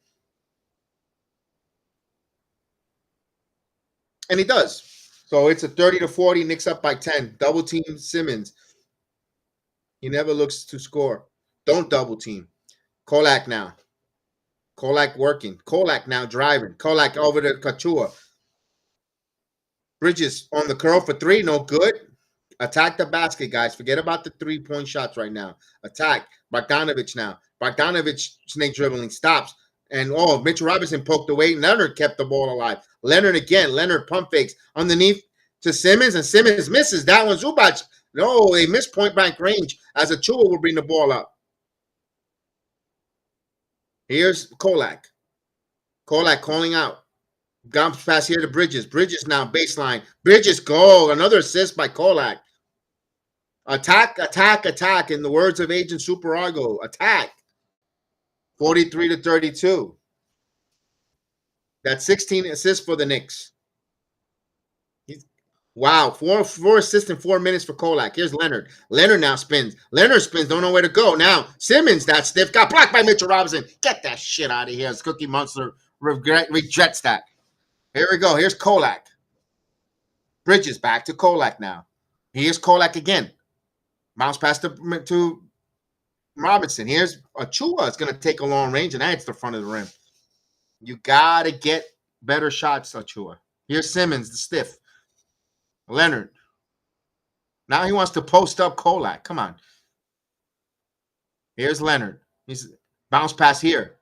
And he does. So it's a 30-40. Knicks up by 10. Double team Simmons. He never looks to score. Don't double team. Kolak now. Kolak working. Kolak now driving. Kolak over to Ochoa. Bridges on the curl for three. No good. Attack the basket, guys. Forget about the three-point shots right now. Attack. Bogdanovich now. Bogdanovich snake dribbling. Stops. And, Mitchell Robinson poked away. Leonard kept the ball alive. Leonard again. Leonard pump fakes. Underneath to Simmons. And Simmons misses. That one, Zubac. No, they missed point-blank range as Ochoa will bring the ball up. Here's Kolak. Kolak calling out. Bounce pass here to Bridges. Bridges now baseline. Bridges goal. Another assist by Kolak. Attack, attack, attack. In the words of Agent Super Argo, attack. 43-32. That's 16 assists for the Knicks. Wow, four assists in 4 minutes for Kolak. Here's Leonard. Leonard now spins. Leonard spins, don't know where to go. Now, Simmons, that stiff, got blocked by Mitchell Robinson. Get that shit out of here. It's Cookie Monster regrets that. Here we go. Here's Kolak. Bridges back to Kolak now. Here's Kolak again. Bounce pass to Robinson. Here's Ochoa. It's going to take a long range, and that hits the front of the rim. You got to get better shots, Ochoa. Here's Simmons, the stiff. Leonard. Now he wants to post up Kolak. Come on. Here's Leonard. He's bounce pass here.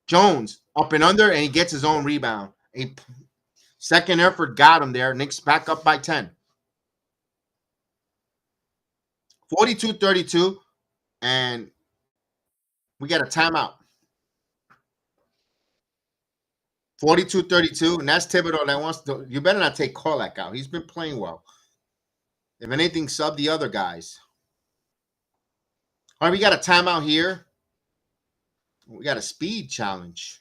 Jones up and under, and he gets his own rebound. Second effort got him there. Knicks back up by 10. 42-32, and we got a timeout. 42-32, and that's Thibodeau that wants to. You better not take Kolak out. He's been playing well. If anything, sub the other guys. All right, we got a timeout here. We got a speed challenge.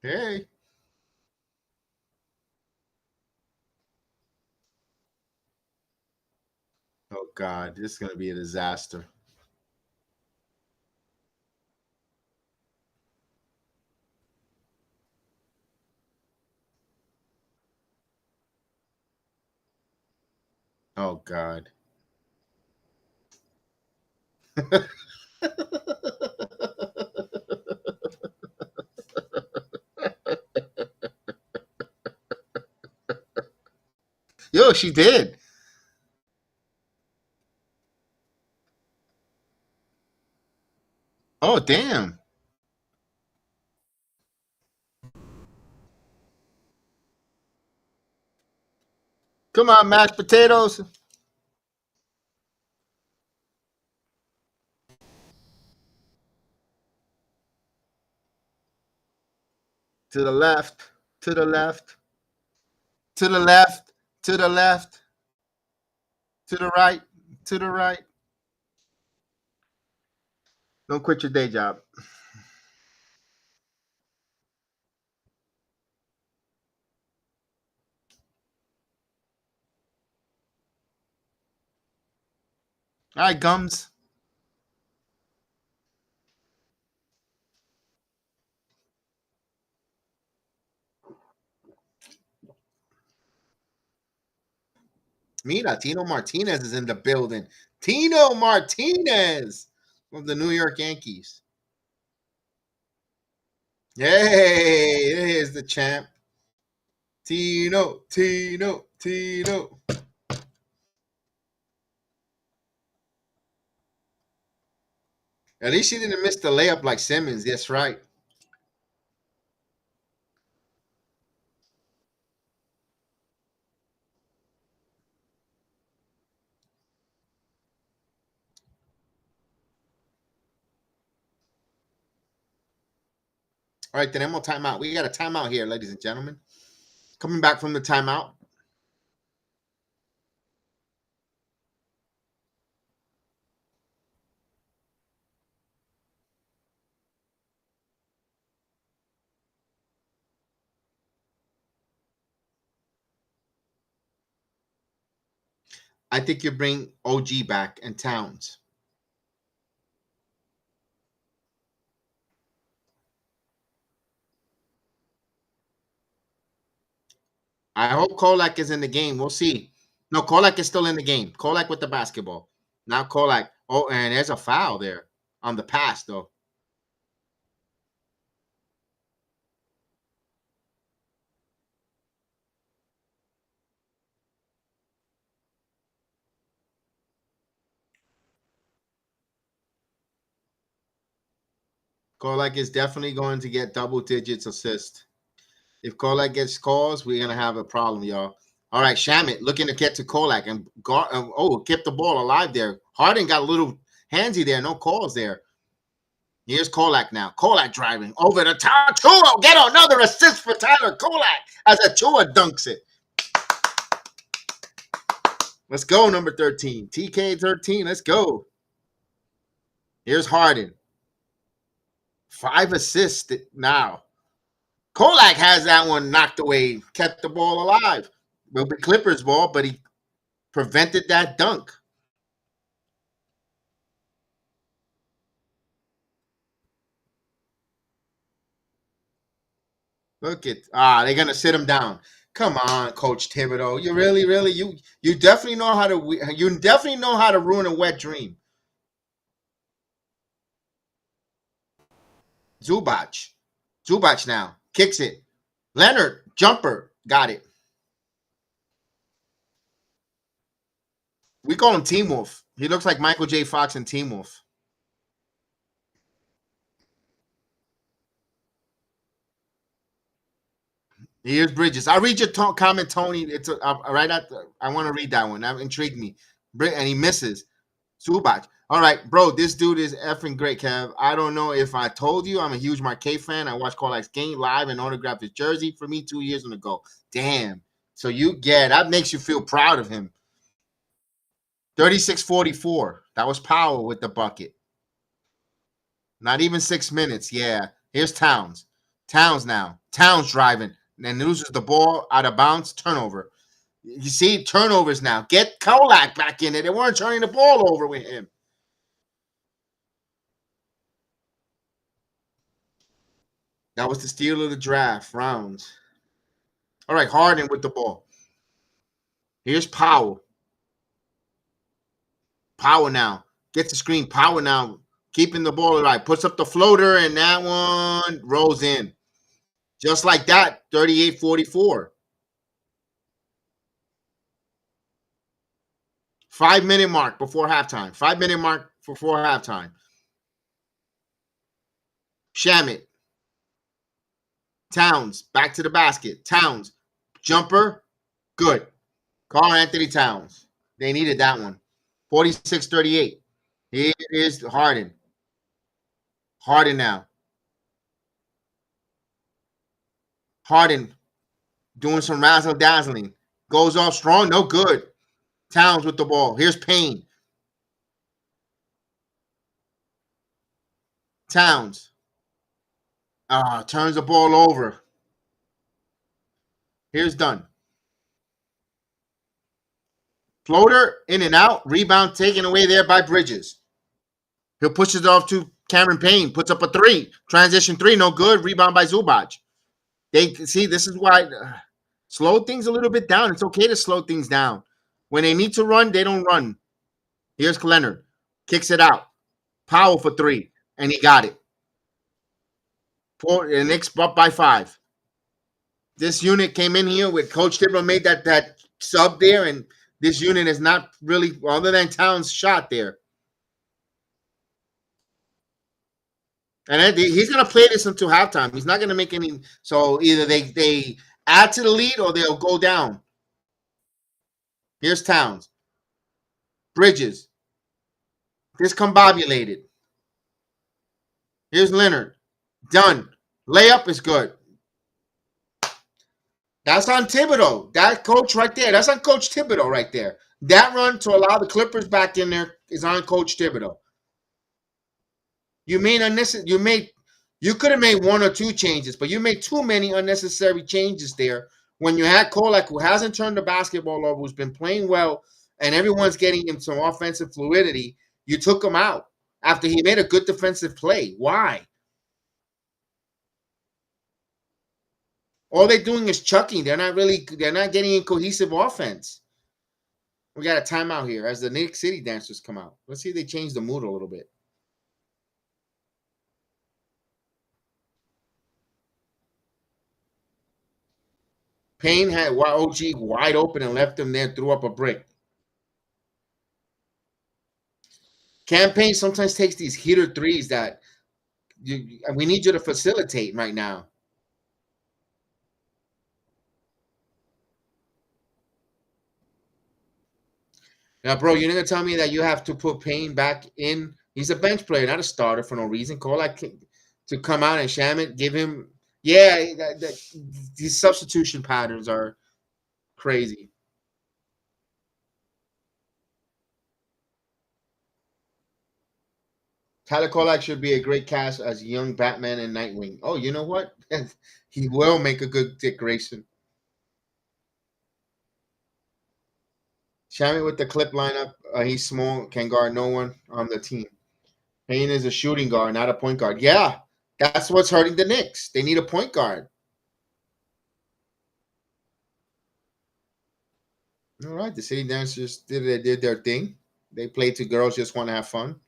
Hey. Oh, God. This is going to be a disaster. Oh, God. Yo, she did. Oh, damn. Come on, mashed potatoes. To the left. To the left. To the left. To the left. To the right. To the right. Don't quit your day job. All right, Gums. Mira, Tino Martinez is in the building. Tino Martinez of the New York Yankees. Yay! Here's the champ. Tino, Tino, Tino. At least she didn't miss the layup like Simmons. That's right. All right, then we'll timeout. We got a timeout here, ladies and gentlemen. Coming back from the timeout. I think you bring OG back and Towns. I hope Kolak is in the game. We'll see. No, Kolak is still in the game. Kolak with the basketball. Now Kolak. Oh, and there's a foul there on the pass, though. Kolak is definitely going to get double digits assist. If Kolak gets calls, we're going to have a problem, y'all. All right, Shamit looking to get to Kolak and kept the ball alive there. Harden got a little handsy there. No calls there. Here's Kolak now. Kolak driving over the top. Chua get another assist for Tyler Kolak as Chua dunks it. Let's go, number 13. TK13, let's go. Here's Harden. 5 assists now. Kolak has that one knocked away, kept the ball alive. Will be Clippers ball, but he prevented that dunk. Look at they're gonna sit him down. Come on, Coach Thibodeau. You really, you definitely know how to ruin a wet dream. Zubac now kicks it. Leonard jumper got it. We call him Teen Wolf. He looks like Michael J. Fox and Teen Wolf. Here's Bridges. I'll read your comment, Tony. It's right at I want to read that one. That intrigued me. And he misses. Zubac. All right, bro. This dude is effing great, Kev. I don't know if I told you. I'm a huge Marquet fan. I watched Kolak's game live and autographed his jersey for me 2 years ago. Damn. So that makes you feel proud of him. 36-44. That was Powell with the bucket. Not even 6 minutes. Yeah. Here's Towns. Towns now. Towns driving. And loses the ball out of bounds. Turnover. You see, turnovers now. Get Kolak back in it. They weren't turning the ball over with him. That was the steal of the draft rounds. All right, Harden with the ball. Here's Powell. Powell now. Gets the screen. Powell now. Keeping the ball alive. Puts up the floater, and that one rolls in. Just like that, 38-44. 5-minute mark before halftime. 5-minute mark before halftime. Shamet. Towns. Back to the basket. Towns. Jumper. Good. Karl Anthony Towns. They needed that one. 46-38. Here is Harden. Harden now. Harden doing some razzle dazzling. Goes off strong. No good. Towns with the ball. Here's Payne. Towns. Turns the ball over. Here's Dunn. Floater in and out. Rebound taken away there by Bridges. He'll push it off to Cameron Payne. Puts up a three. Transition three. No good. Rebound by Zubac. They see this is why slow things a little bit down. It's okay to slow things down. When they need to run, they don't run. Here's Leonard. Kicks it out. Powell for three. And he got it. The Knicks up by 5. This unit came in here with Coach Thibodeau made that sub there, and this unit is not really, other than Towns' shot there. And he's going to play this until halftime. He's not going to make any. So either they add to the lead or they'll go down. Here's Towns. Bridges. Discombobulated. Here's Leonard. Done. Layup is good. That's on Thibodeau. That coach right there. That's on Coach Thibodeau right there. That run to allow the Clippers back in there is on Coach Thibodeau. You could have made 1 or 2 changes, but you made too many unnecessary changes there when you had Kolak, who hasn't turned the basketball over, who's been playing well, and everyone's getting him some offensive fluidity. You took him out after he made a good defensive play. Why? All they're doing is chucking. They're not getting in cohesive offense. We got a timeout here as the New York City dancers come out. Let's see if they change the mood a little bit. Payne had OG wide open and left him there, threw up a brick. Campaign sometimes takes these heater threes that we need you to facilitate right now. Now, bro, you're going to tell me that you have to put Payne back in. He's a bench player, not a starter for no reason. Kolak to come out and Shamet, give him. Yeah, these substitution patterns are crazy. Tyler Kolak should be a great cast as young Batman and Nightwing. Oh, you know what? He will make a good Dick Grayson. Shamet with the clip lineup. He's small, can guard no one on the team. Payne is a shooting guard, not a point guard. Yeah, that's what's hurting the Knicks. They need a point guard. All right, the City Dancers did their thing. They played to girls just want to have fun.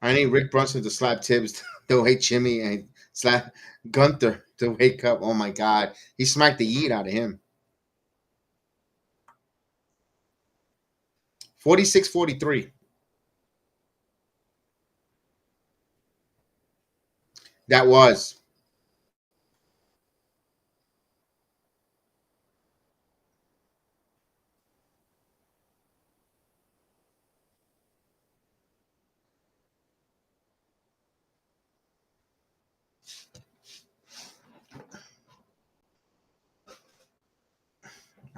I need Rick Brunson to slap Tibbs the way Jimmy and slap Gunther to wake up. Oh my God. He smacked the yeet out of him. 46-43. That was.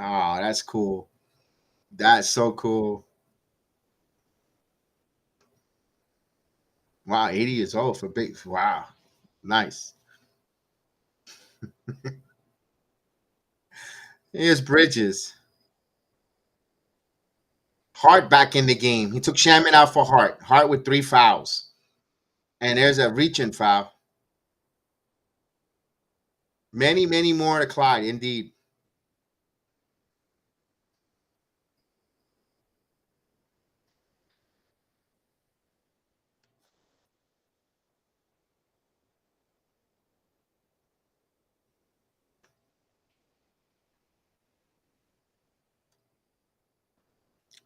Oh, that's cool. That's so cool. Wow, 80 years old for big. Wow. Nice. Here's Bridges. Hart back in the game. He took Shaman out for Hart. Hart with 3 fouls. And there's a reaching foul. Many, many more to Clyde, indeed.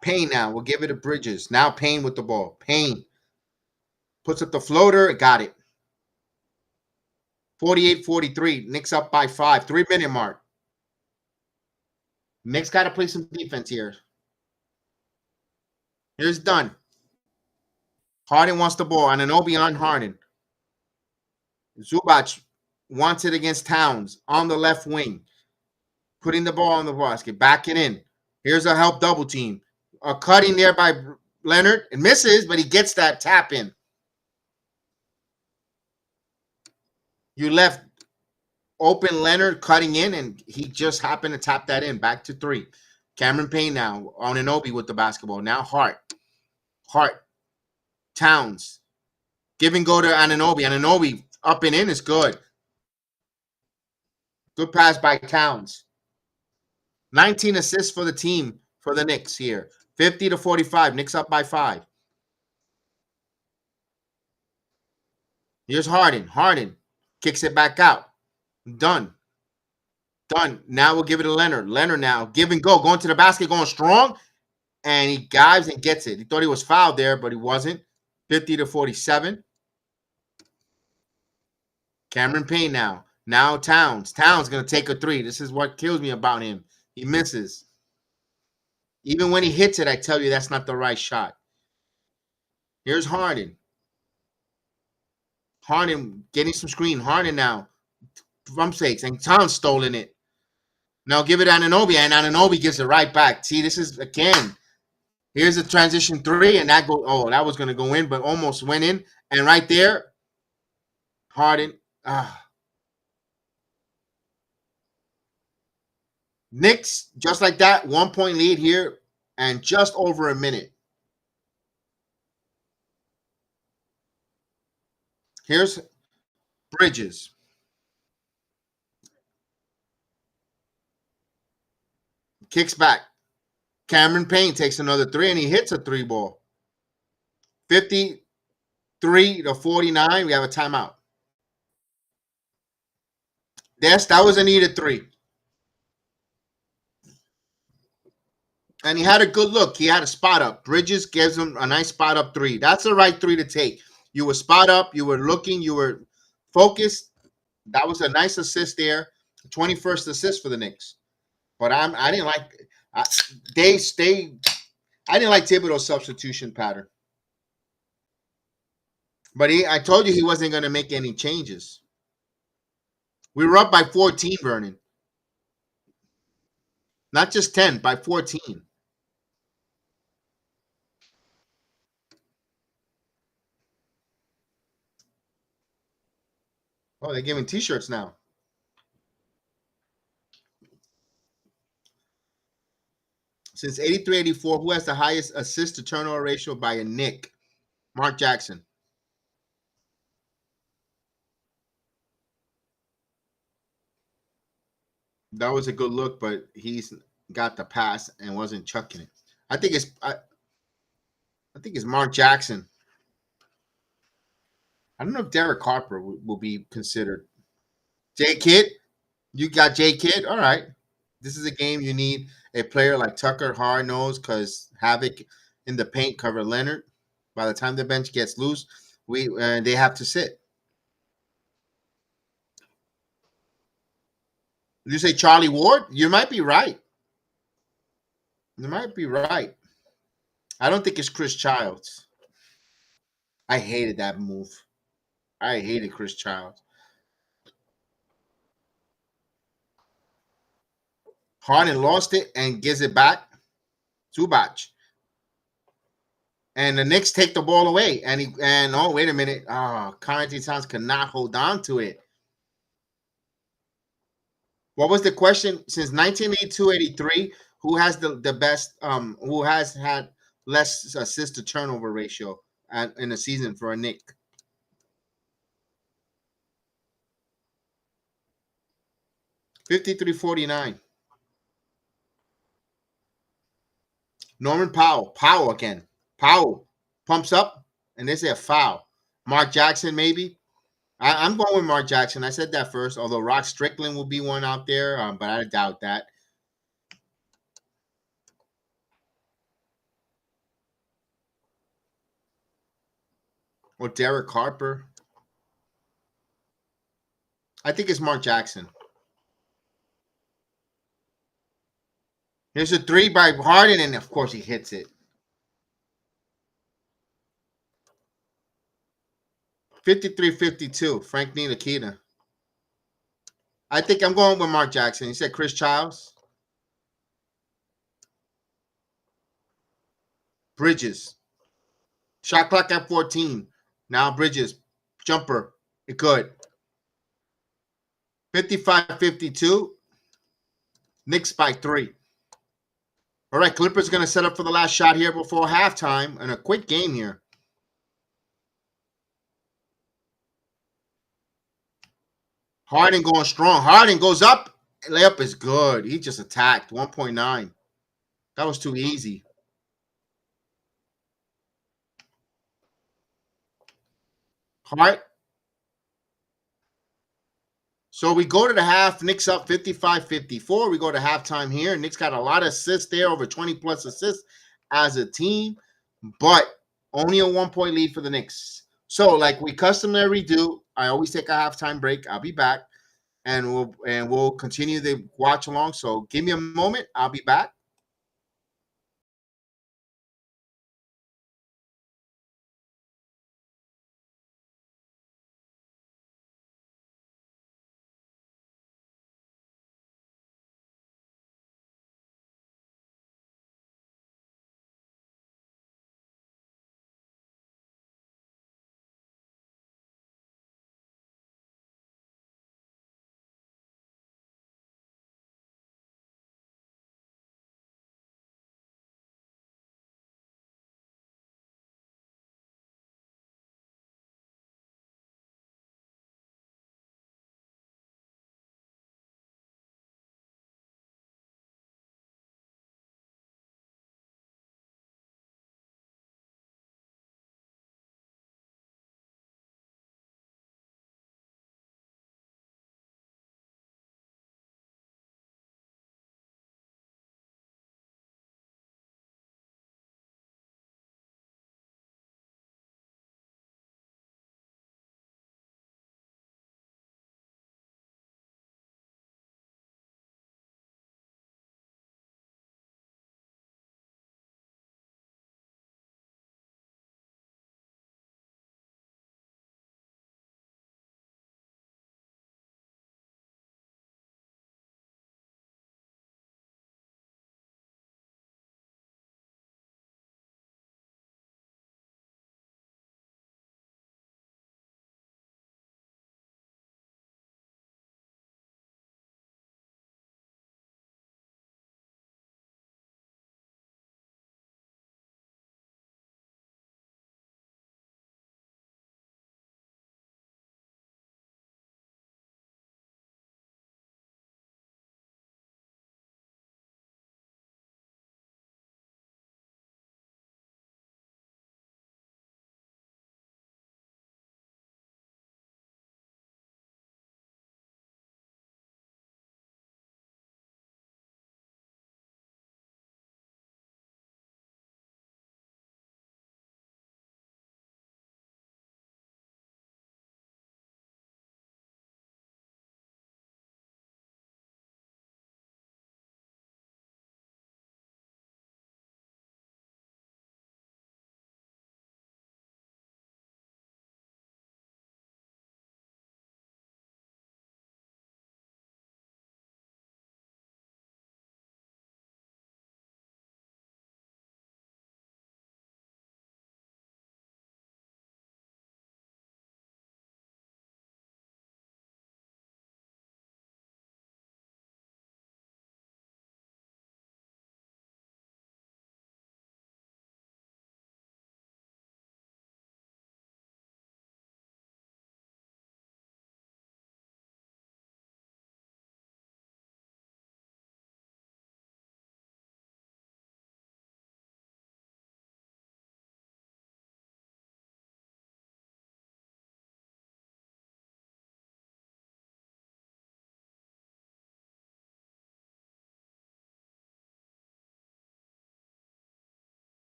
Payne now. We'll give it to Bridges. Now Payne with the ball. Payne puts up the floater. Got it. 48-43. Knicks up by 5. 3-minute mark. Knicks got to play some defense here. Here's Dunn. Harden wants the ball. Anunoby on Harden. Zubac wants it against Towns on the left wing. Putting the ball on the basket. Backing in. Here's a help double team. A cutting there by Leonard. It misses, but he gets that tap in. You left open Leonard cutting in, and he just happened to tap that in. Back to 3. Cameron Payne now. Anunoby with the basketball. Now Hart. Towns. Give and go to Anunoby. Anunoby up and in is good. Good pass by Towns. 19 assists for the team for the Knicks here. 50-45. Knicks up by 5. Here's Harden. Harden kicks it back out. Done. Now we'll give it to Leonard. Leonard now. Give and go. Going to the basket. Going strong. And he dives and gets it. He thought he was fouled there, but he wasn't. 50-47. Cameron Payne now. Now Towns. Towns going to take a 3. This is what kills me about him. He misses. Even when he hits it, I tell you that's not the right shot. Here's Harden. Harden getting some screen. Harden now. From sakes. And Towns stolen it. Now give it to Anunoby, and Anunoby gives it right back. See, this is, again, here's a transition 3, and that go. Oh, that was going to go in, but almost went in. And right there, Harden. Knicks, just like that, 1-point lead here, and just over a minute. Here's Bridges. Kicks back. Cameron Payne takes another 3, and he hits a 3 ball. 53-49. We have a timeout. Yes, that was a needed 3. And he had a good look. He had a spot up. Bridges gives him a nice spot up 3. That's the right 3 to take. You were spot up. You were looking. You were focused. That was a nice assist there. 21st assist for the Knicks. But I didn't like I didn't like Thibodeau's substitution pattern. But I told you he wasn't going to make any changes. We were up by 14, Vernon. Not just 10, by 14. Oh, they're giving T-shirts now. Since 83-84, who has the highest assist to turnover ratio by a Knick? Mark Jackson. That was a good look, but he's got the pass and wasn't chucking it. I think it's Mark Jackson. I don't know if Derek Harper will be considered. J Kidd, you got J Kidd. All right, this is a game you need a player like Tucker hard nose because Havoc in the paint cover Leonard. By the time the bench gets loose, they have to sit. You say Charlie Ward? You might be right. You might be right. I don't think it's Chris Childs. I hated that move. I hated Chris Childs. Harden lost it and gives it back. Zubac. And the Knicks take the ball away. And oh, wait a minute. Oh, Carnegie Towns cannot hold on to it. What was the question? Since 1982-83, who has the best who has had less assist to turnover ratio in a season for a Knick? $53.49. Norman Powell. Powell again. Powell pumps up, and they say a foul. Mark Jackson, maybe. I'm going with Mark Jackson. I said that first, although Rock Strickland will be one out there, but I doubt that. Or Derek Harper. I think it's Mark Jackson. Here's a three by Harden, and of course he hits it. 53-52. Frank Ntilikina. I think I'm going with Mark Jackson. He said Chris Childs. Bridges. Shot clock at 14. Now Bridges. Jumper. Good. 55-52. Knicks by 3. All right, Clippers going to set up for the last shot here before halftime, and a quick game here. Harden going strong. Harden goes up. Layup is good. He just attacked. 1.9. That was too easy. Hart. So we go to the half. Knicks up 55-54. We go to halftime here. Knicks got a lot of assists there, over 20-plus assists as a team, but only a 1-point lead for the Knicks. So like we customarily do, I always take a halftime break. I'll be back, and we'll continue the watch along. So give me a moment. I'll be back.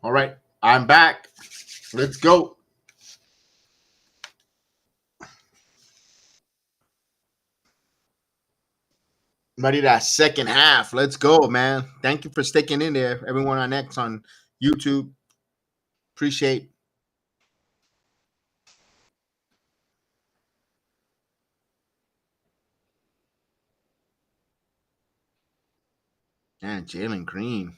All right, I'm back. Let's go. Ready that second half. Let's go, man. Thank you for sticking in there. Everyone on X on YouTube. Appreciate. Man, Jalen Green.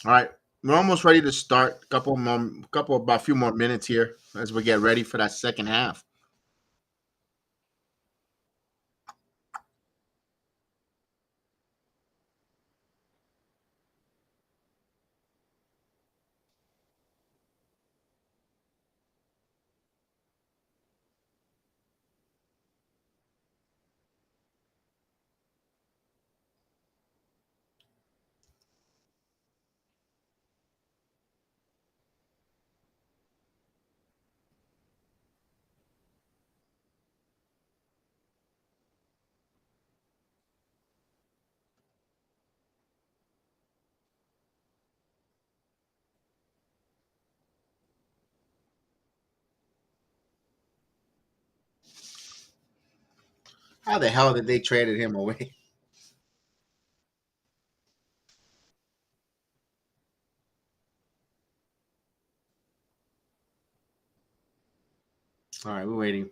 All right. We're almost ready to start. About a few more minutes here as we get ready for that second half. How the hell did they traded him away? All right, we're waiting.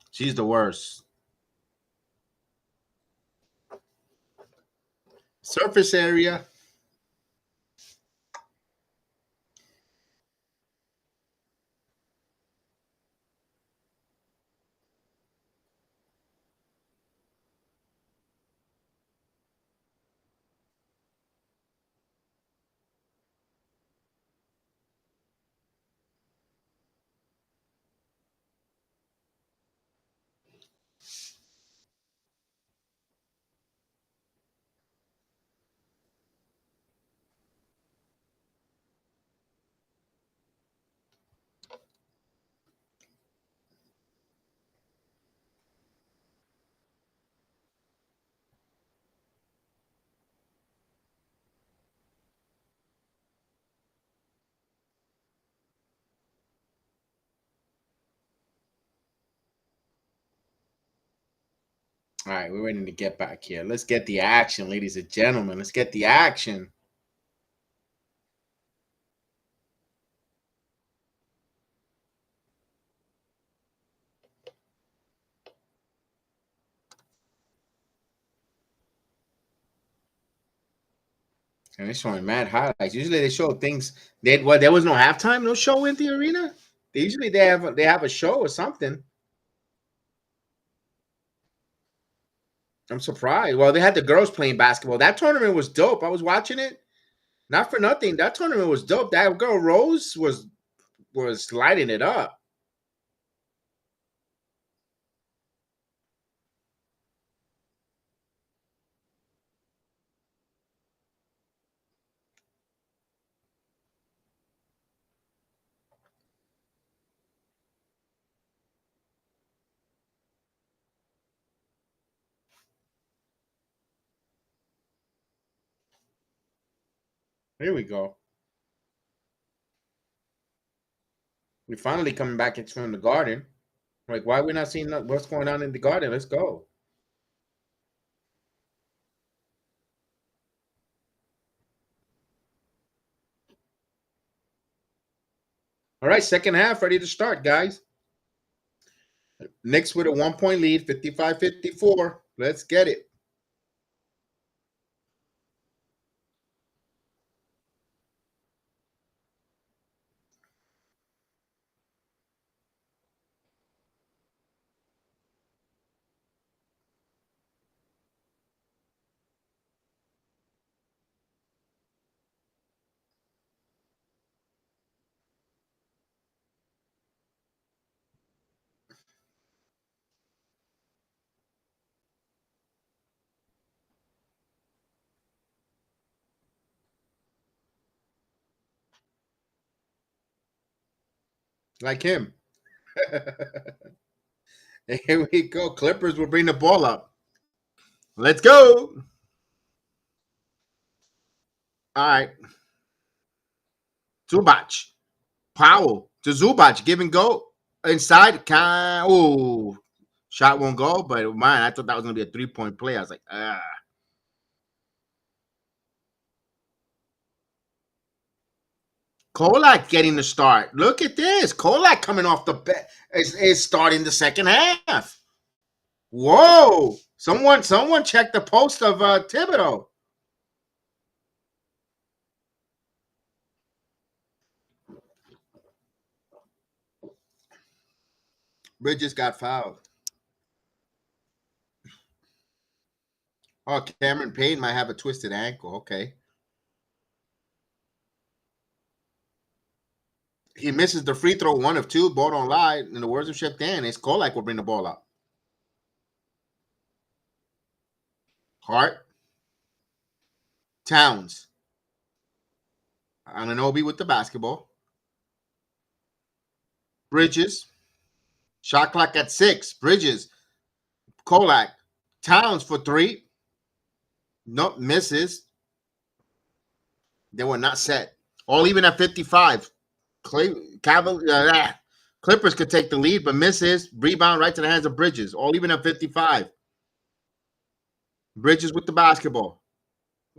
She's the worst. Surface area. All right, we're ready to get back here. Let's get the action, ladies and gentlemen. Let's get the action. And they're showing mad highlights. Usually they show things. There was no halftime, no show in the arena. They have a show or something. I'm surprised. Well, they had the girls playing basketball. That tournament was dope. I was watching it. Not for nothing. That tournament was dope. That girl Rose was lighting it up. Here we go. We finally coming back from the garden. Like, why we not seeing what's going on in the garden? Let's go. All right, second half ready to start, guys. Knicks with a 1 point lead, 55-54. Let's get it. like him. And here we go. Clippers will bring the ball up. Let's go. All right. Zubac. Powell to Zubac. Give and go. Inside. Oh. Shot won't go, but mine, I thought that was going to be a 3-point play. I was like, ah. Kolak getting the start. Look at this. Kolak coming off the bench is starting the second half. Whoa. Someone check the post of Thibodeau. Bridges got fouled. Oh, Cameron Payne might have a twisted ankle. Okay. He misses the free throw, 1 of 2, ball don't lie. In the words of Chef Dan, it's Kolak will bring the ball up. Hart. Towns. Anunoby with the basketball. Bridges. Shot clock at 6. Bridges. Kolak. Towns for 3. Nope, misses. They were not set. All even at 55. Clippers could take the lead, but misses. Rebound right to the hands of Bridges. All even at 55. Bridges with the basketball.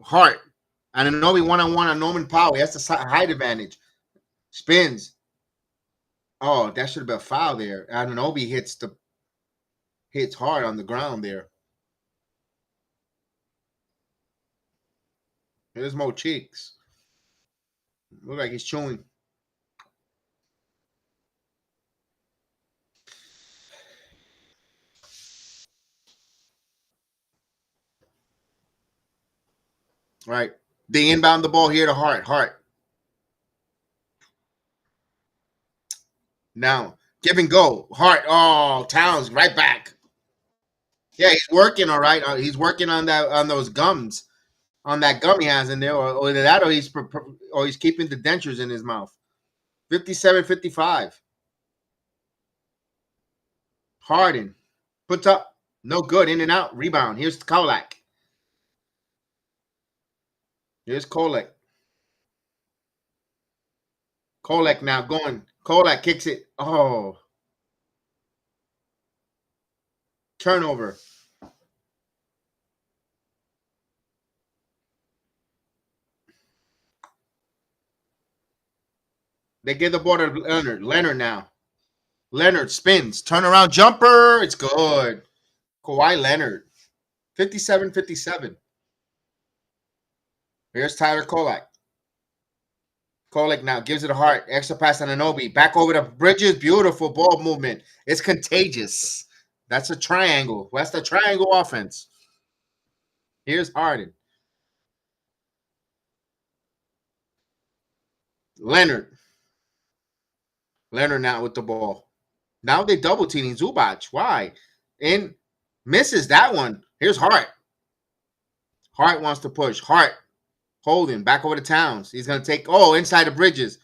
Hart. Anunoby one-on-one on Norman Powell. He has the height advantage. Spins. Oh, that should have been a foul there. Anunoby hits hard on the ground there. There's Mo Cheeks. Look like he's chewing. Right. They inbound the ball here to Hart. Hart. Now, give and go. Hart. Oh, Towns right back. Yeah, he's working all right. He's working on those gums, on that gum he has in there, or that, or he's keeping the dentures in his mouth. 57-55. Harden puts up, no good, in and out, rebound. Here's Kolak. Here's Kolak. Kolak now going. Kolak kicks it. Oh, turnover. They give the ball to Leonard. Leonard now. Leonard spins. Turnaround jumper. It's good. Kawhi Leonard. 57-57. Here's Tyler Kolak. Kolak now gives it a Hart. Extra pass on Anunoby. Back over to Bridges. Beautiful ball movement. It's contagious. That's a triangle. That's the triangle offense. Here's Harden. Leonard. Leonard now with the ball. Now they double teaming Zubac. Why? And misses that one. Here's Hart. Hart wants to push. Hart holding back over to Towns. He's going to take, inside the Bridges.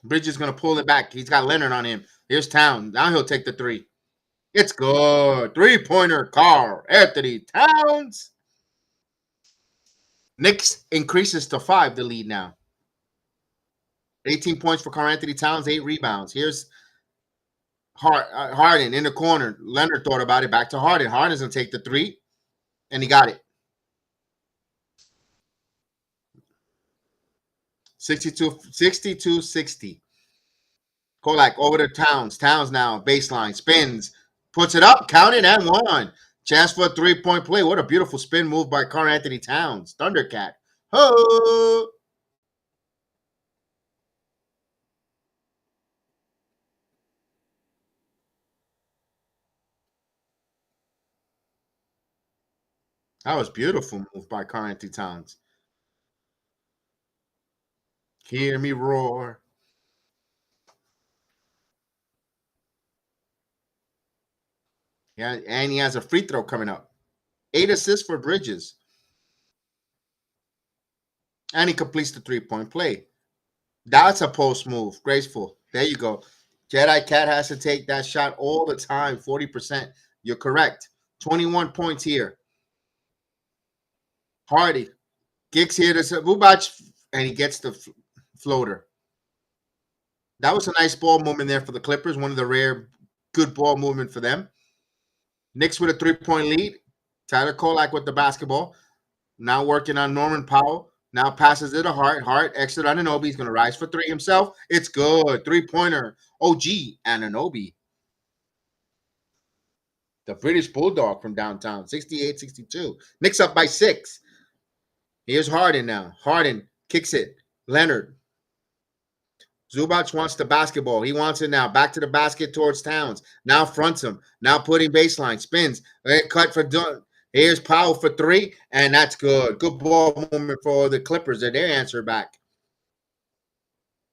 Bridges going to pull it back. He's got Leonard on him. Here's Towns. Now he'll take the 3. It's good. 3-pointer, Karl Anthony Towns. Knicks increases to 5, the lead now. 18 points for Karl Anthony Towns, 8 rebounds. Here's Harden in the corner. Leonard thought about it. Back to Harden. Harden's going to take the 3, and he got it. 62-60. Kolak over to Towns. Towns now, baseline, spins, puts it up, counted, and 1. Chance for a 3-point play. What a beautiful spin move by Karl Anthony Towns. Thundercat. Ho! That was beautiful move by Karl Anthony Towns. Hear me roar. Yeah, and he has a free throw coming up. 8 assists for Bridges. And he completes the 3-point play. That's a post move. Graceful. There you go. Jedi Cat has to take that shot all the time. 40%. You're correct. 21 points here. Hardy kicks here to Vubac, and he gets the floater. That was a nice ball movement there for the Clippers. One of the rare good ball movement for them. Knicks with a 3-point lead. Tyler Kolak with the basketball. Now working on Norman Powell. Now passes it to Hart. Hart, exit Anunoby. He's going to rise for three himself. It's good. Three-pointer. OG Anunoby. The British Bulldog from downtown. 68-62. Knicks up by 6. Here's Harden now. Harden kicks it. Leonard. Zubac wants the basketball. He wants it now. Back to the basket towards Towns. Now fronts him. Now putting baseline. Spins. Cut for Dunn. Here's Powell for three, and that's good. Good ball movement for the Clippers. They're their answer back.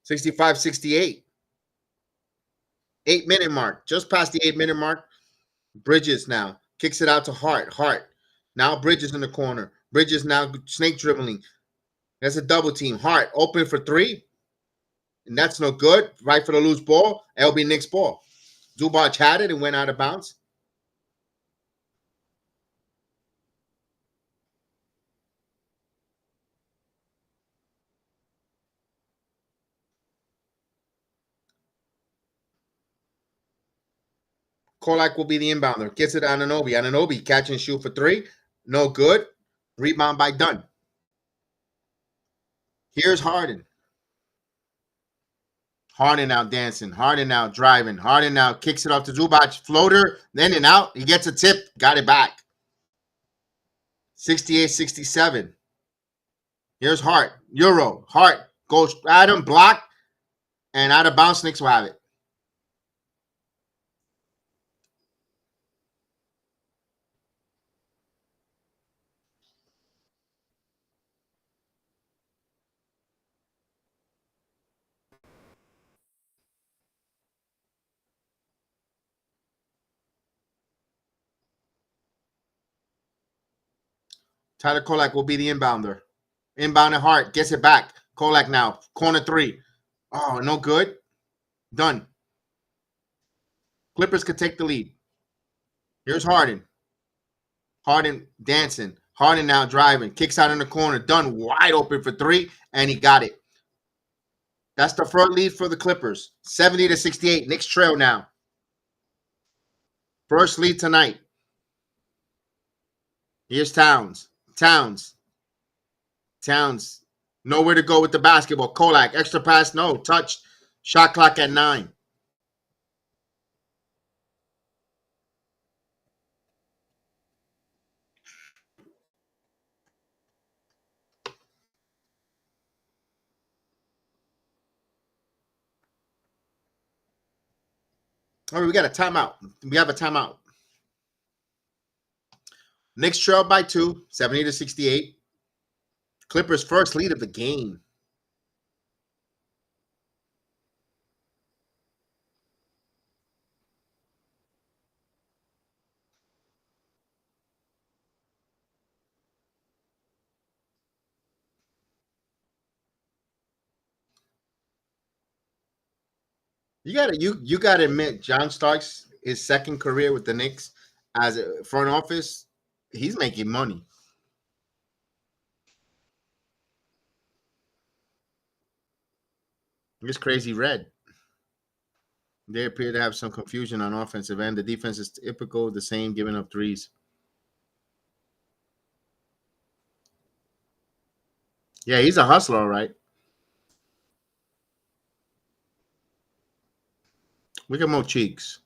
65-68. 8-minute mark. Just past the 8-minute mark. Bridges now. Kicks it out to Hart. Hart. Now Bridges in the corner. Bridges now snake dribbling. That's a double team. Hart open for three. And that's no good. Right for the loose ball. LB Knicks ball. Zubac had it and went out of bounds. Kolak will be the inbounder. Gets it to Anunoby. Anunoby catch and shoot for three. No good. Rebound by Dunn. Here's Harden. Harden now dancing. Harden now driving. Harden now kicks it off to Zubac. Floater. Then and out. He gets a tip. Got it back. 68-67. Here's Hart. Euro. Hart goes at him. Block. And out of bounds. Knicks will have it. Tyler Kolak will be the inbounder. Inbounding Hart. Gets it back. Kolak now. Corner three. Oh, no good. Done. Clippers could take the lead. Here's Harden. Harden dancing. Harden now driving. Kicks out in the corner. Done. Wide open for three. And he got it. That's the front lead for the Clippers. 70-68. Knicks trail now. First lead tonight. Here's Towns. Towns. Nowhere to go with the basketball. Kolak. Extra pass. No. Touch. Shot clock at 9. All right, we got a timeout. We have a timeout. Knicks trail by 2, 70-68. Clippers' first lead of the game. You gotta admit, John Starks, his second career with the Knicks as a front office, he's making money. It's crazy red. They appear to have some confusion on offensive end. The defense is typical, the same, giving up threes. Yeah, he's a hustler, all right. Look at Mo Cheeks.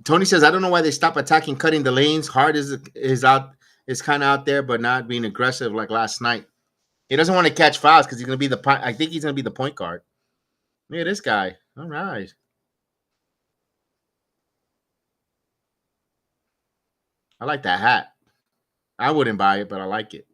Tony says, I don't know why they stop attacking, cutting the lanes. Hard is kind of out there, but not being aggressive like last night. He doesn't want to catch fouls because he's going to be the. I think he's going to be the point guard. Look at this guy. All right. I like that hat. I wouldn't buy it, but I like it.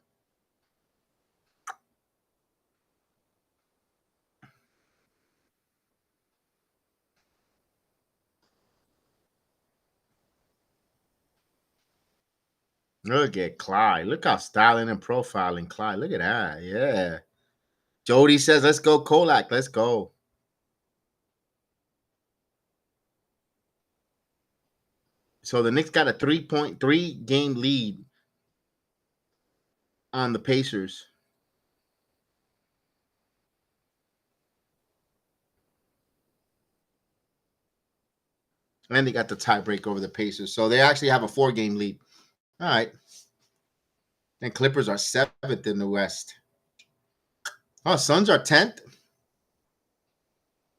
Look at Clyde. Look how styling and profiling Clyde. Look at that. Yeah. Jody says, let's go, Kolak. Let's go. So the Knicks got a 3.3 game lead on the Pacers. And they got the tiebreak over the Pacers. So they actually have a 4-game lead. All right. And Clippers are 7th in the West. Oh, Suns are 10th.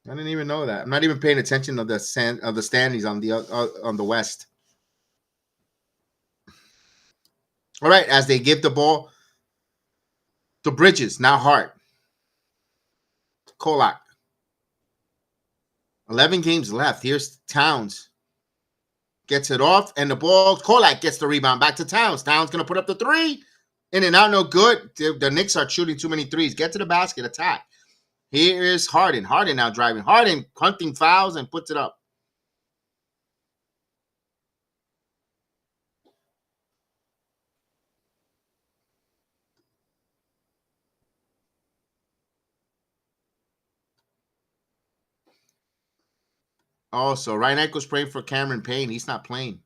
I didn't even know that. I'm not even paying attention of the standings on the West. All right, as they give the ball to Bridges, now Hart. Kolak. 11 games left. Here's Towns. Gets it off, and the ball, Kolak gets the rebound back to Towns. Towns going to put up the 3. In and out, no good. The Knicks are shooting too many threes. Get to the basket, attack. Here is Harden. Harden now driving. Harden hunting fouls and puts it up. Also, right ankle's praying for Cameron Payne. He's not playing.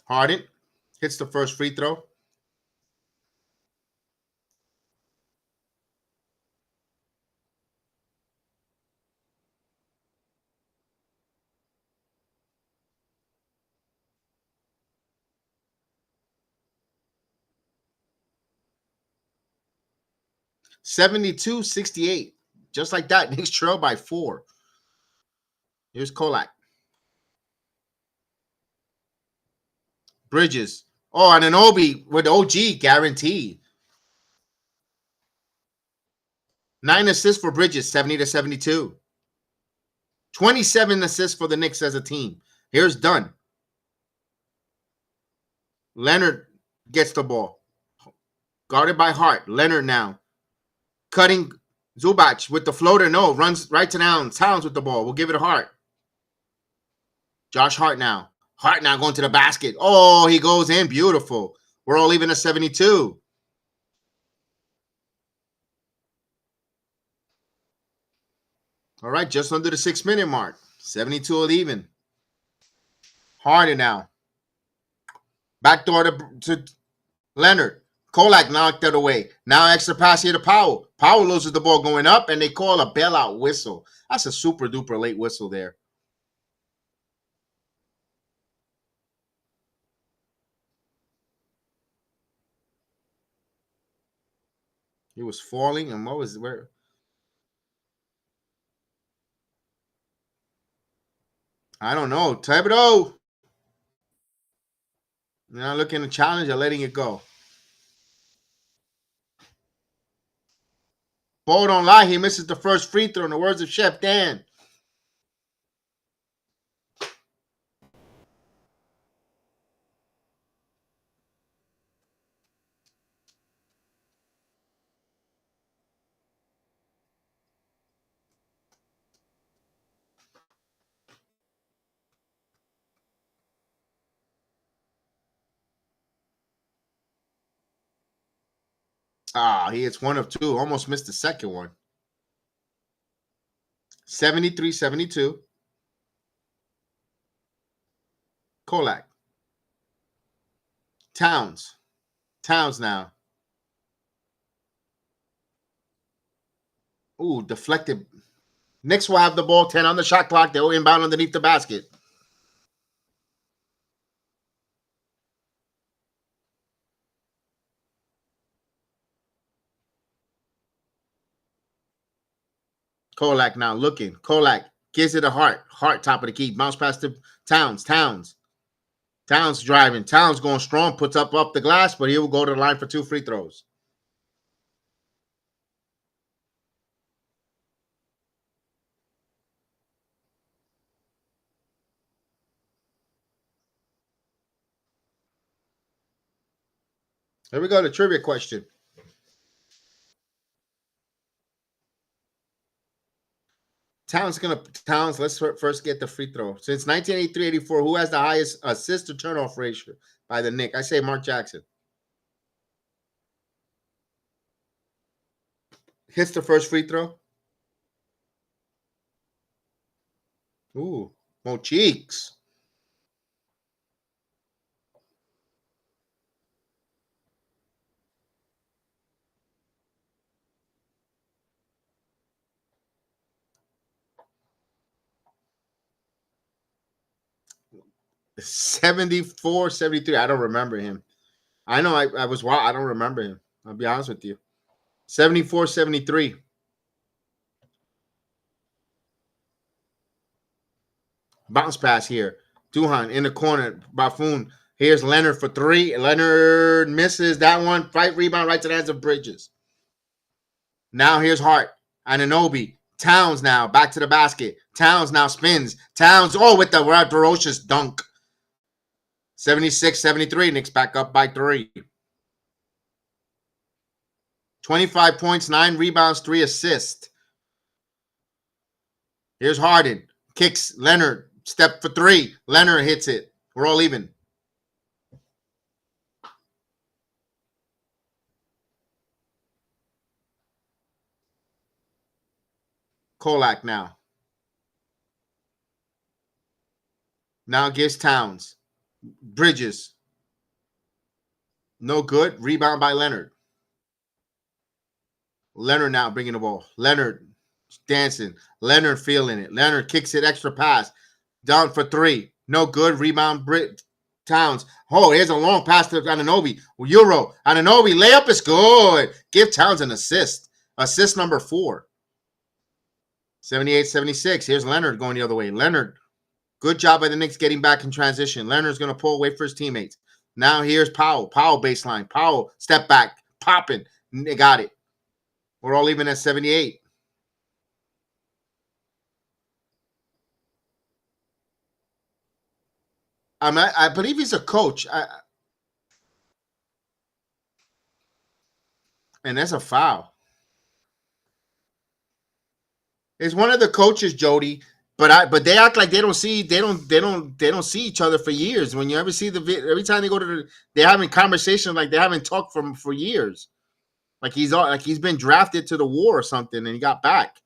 Harden hits the first free throw. (72-68). Just like that, Knicks trail by 4. Here's Kolak. Bridges. Oh, and an Obi with OG guaranteed. 9 assists for Bridges, 70-72. 27 assists for the Knicks as a team. Here's Dunn. Leonard gets the ball. Guarded by Hart. Leonard now. Cutting Zubac with the floater. No, runs right to Towns. Towns with the ball. We'll give it to Hart. Josh Hart now. Hart now going to the basket. Oh, he goes in. Beautiful. We're all even at 72. All right, just under the 6-minute mark. 72 all even. Harden now. Backdoor to Leonard. Kolak knocked it away. Now extra pass here to Powell. Powell loses the ball going up, and they call a bailout whistle. That's a super duper late whistle there. He was falling, and what was where? I don't know. Thibodeau. Now looking to challenge or letting it go. Bo don't lie. He misses the first free throw in the words of Chef Dan. He hits 1 of 2. Almost missed the second one. 73-72. Kolak. Towns. Towns now. Ooh, deflected. Knicks will have the ball. 10 on the shot clock. They'll inbound underneath the basket. Kolak now looking. Kolak gives it a Hart. Hart top of the key. Bounce past to Towns. Towns. Towns driving. Towns going strong. Puts up the glass, but he will go to the line for 2 free throws. Here we go. The trivia question. Towns. Let's first get the free throw. Since 1983-84, who has the highest assist to turnover ratio by the Knicks? I say Mark Jackson. Hits the first free throw. Ooh, Mo Cheeks. '74, '73. I don't remember him. I know I was wild. I don't remember him. I'll be honest with you. '74, '73. Bounce pass here. Duhan in the corner. Baffoon. Here's Leonard for 3. Leonard misses that one. Fight rebound right to the hands of Bridges. Now here's Hart. Anunoby. Towns now back to the basket. Towns now spins. Towns, with the ferocious dunk. 76, 73. Knicks back up by 3. 25 points, 9 rebounds, 3 assists. Here's Harden. Kicks Leonard. Step for 3. Leonard hits it. We're all even. Kolak now. Now gives Towns. Bridges. No good. Rebound by Leonard. Leonard now bringing the ball. Leonard dancing. Leonard feeling it. Leonard kicks it, extra pass. Down for 3. No good. Rebound Towns. Oh, here's a long pass to Anunoby. Euro. Anunoby. Layup is good. Give Towns an assist. Assist number 4. 78, 76. Here's Leonard going the other way. Leonard. Good job by the Knicks getting back in transition. Leonard's going to pull away for his teammates. Now here's Powell. Powell baseline. Powell step back. Popping. They got it. We're all even at 78. I believe he's a coach. And that's a foul. It's one of the coaches, Jody. But they act like they don't see each other for years. When you ever see every time they go to they're having conversations like they haven't talked for years. Like he's been drafted to the war or something and he got back.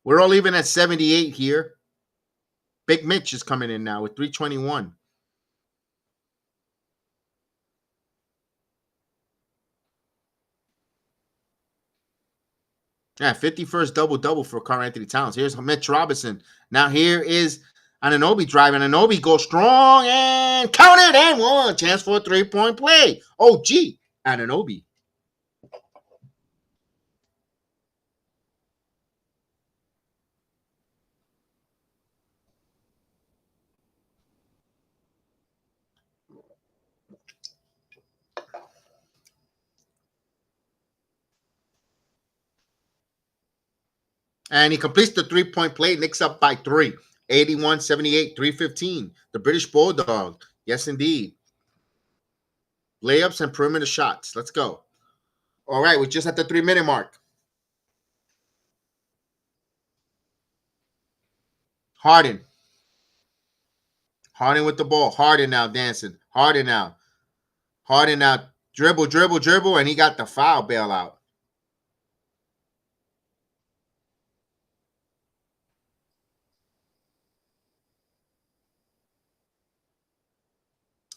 We're all even at 78 here. Big Mitch is coming in now with 321. Yeah, 51st double-double for Karl-Anthony Towns. Here's Mitch Robinson. Now here is Anunoby driving. Anunoby goes strong and counted and 1. Chance for a 3-point play. Oh, gee, Anunoby. And he completes the 3-point play. Knicks up by 3. 81, 78, 315. The British Bulldog. Yes, indeed. Layups and perimeter shots. Let's go. All right, we're just at the 3-minute mark. Harden. Harden with the ball. Harden now dancing. Harden now. Dribble, and he got the foul bailout.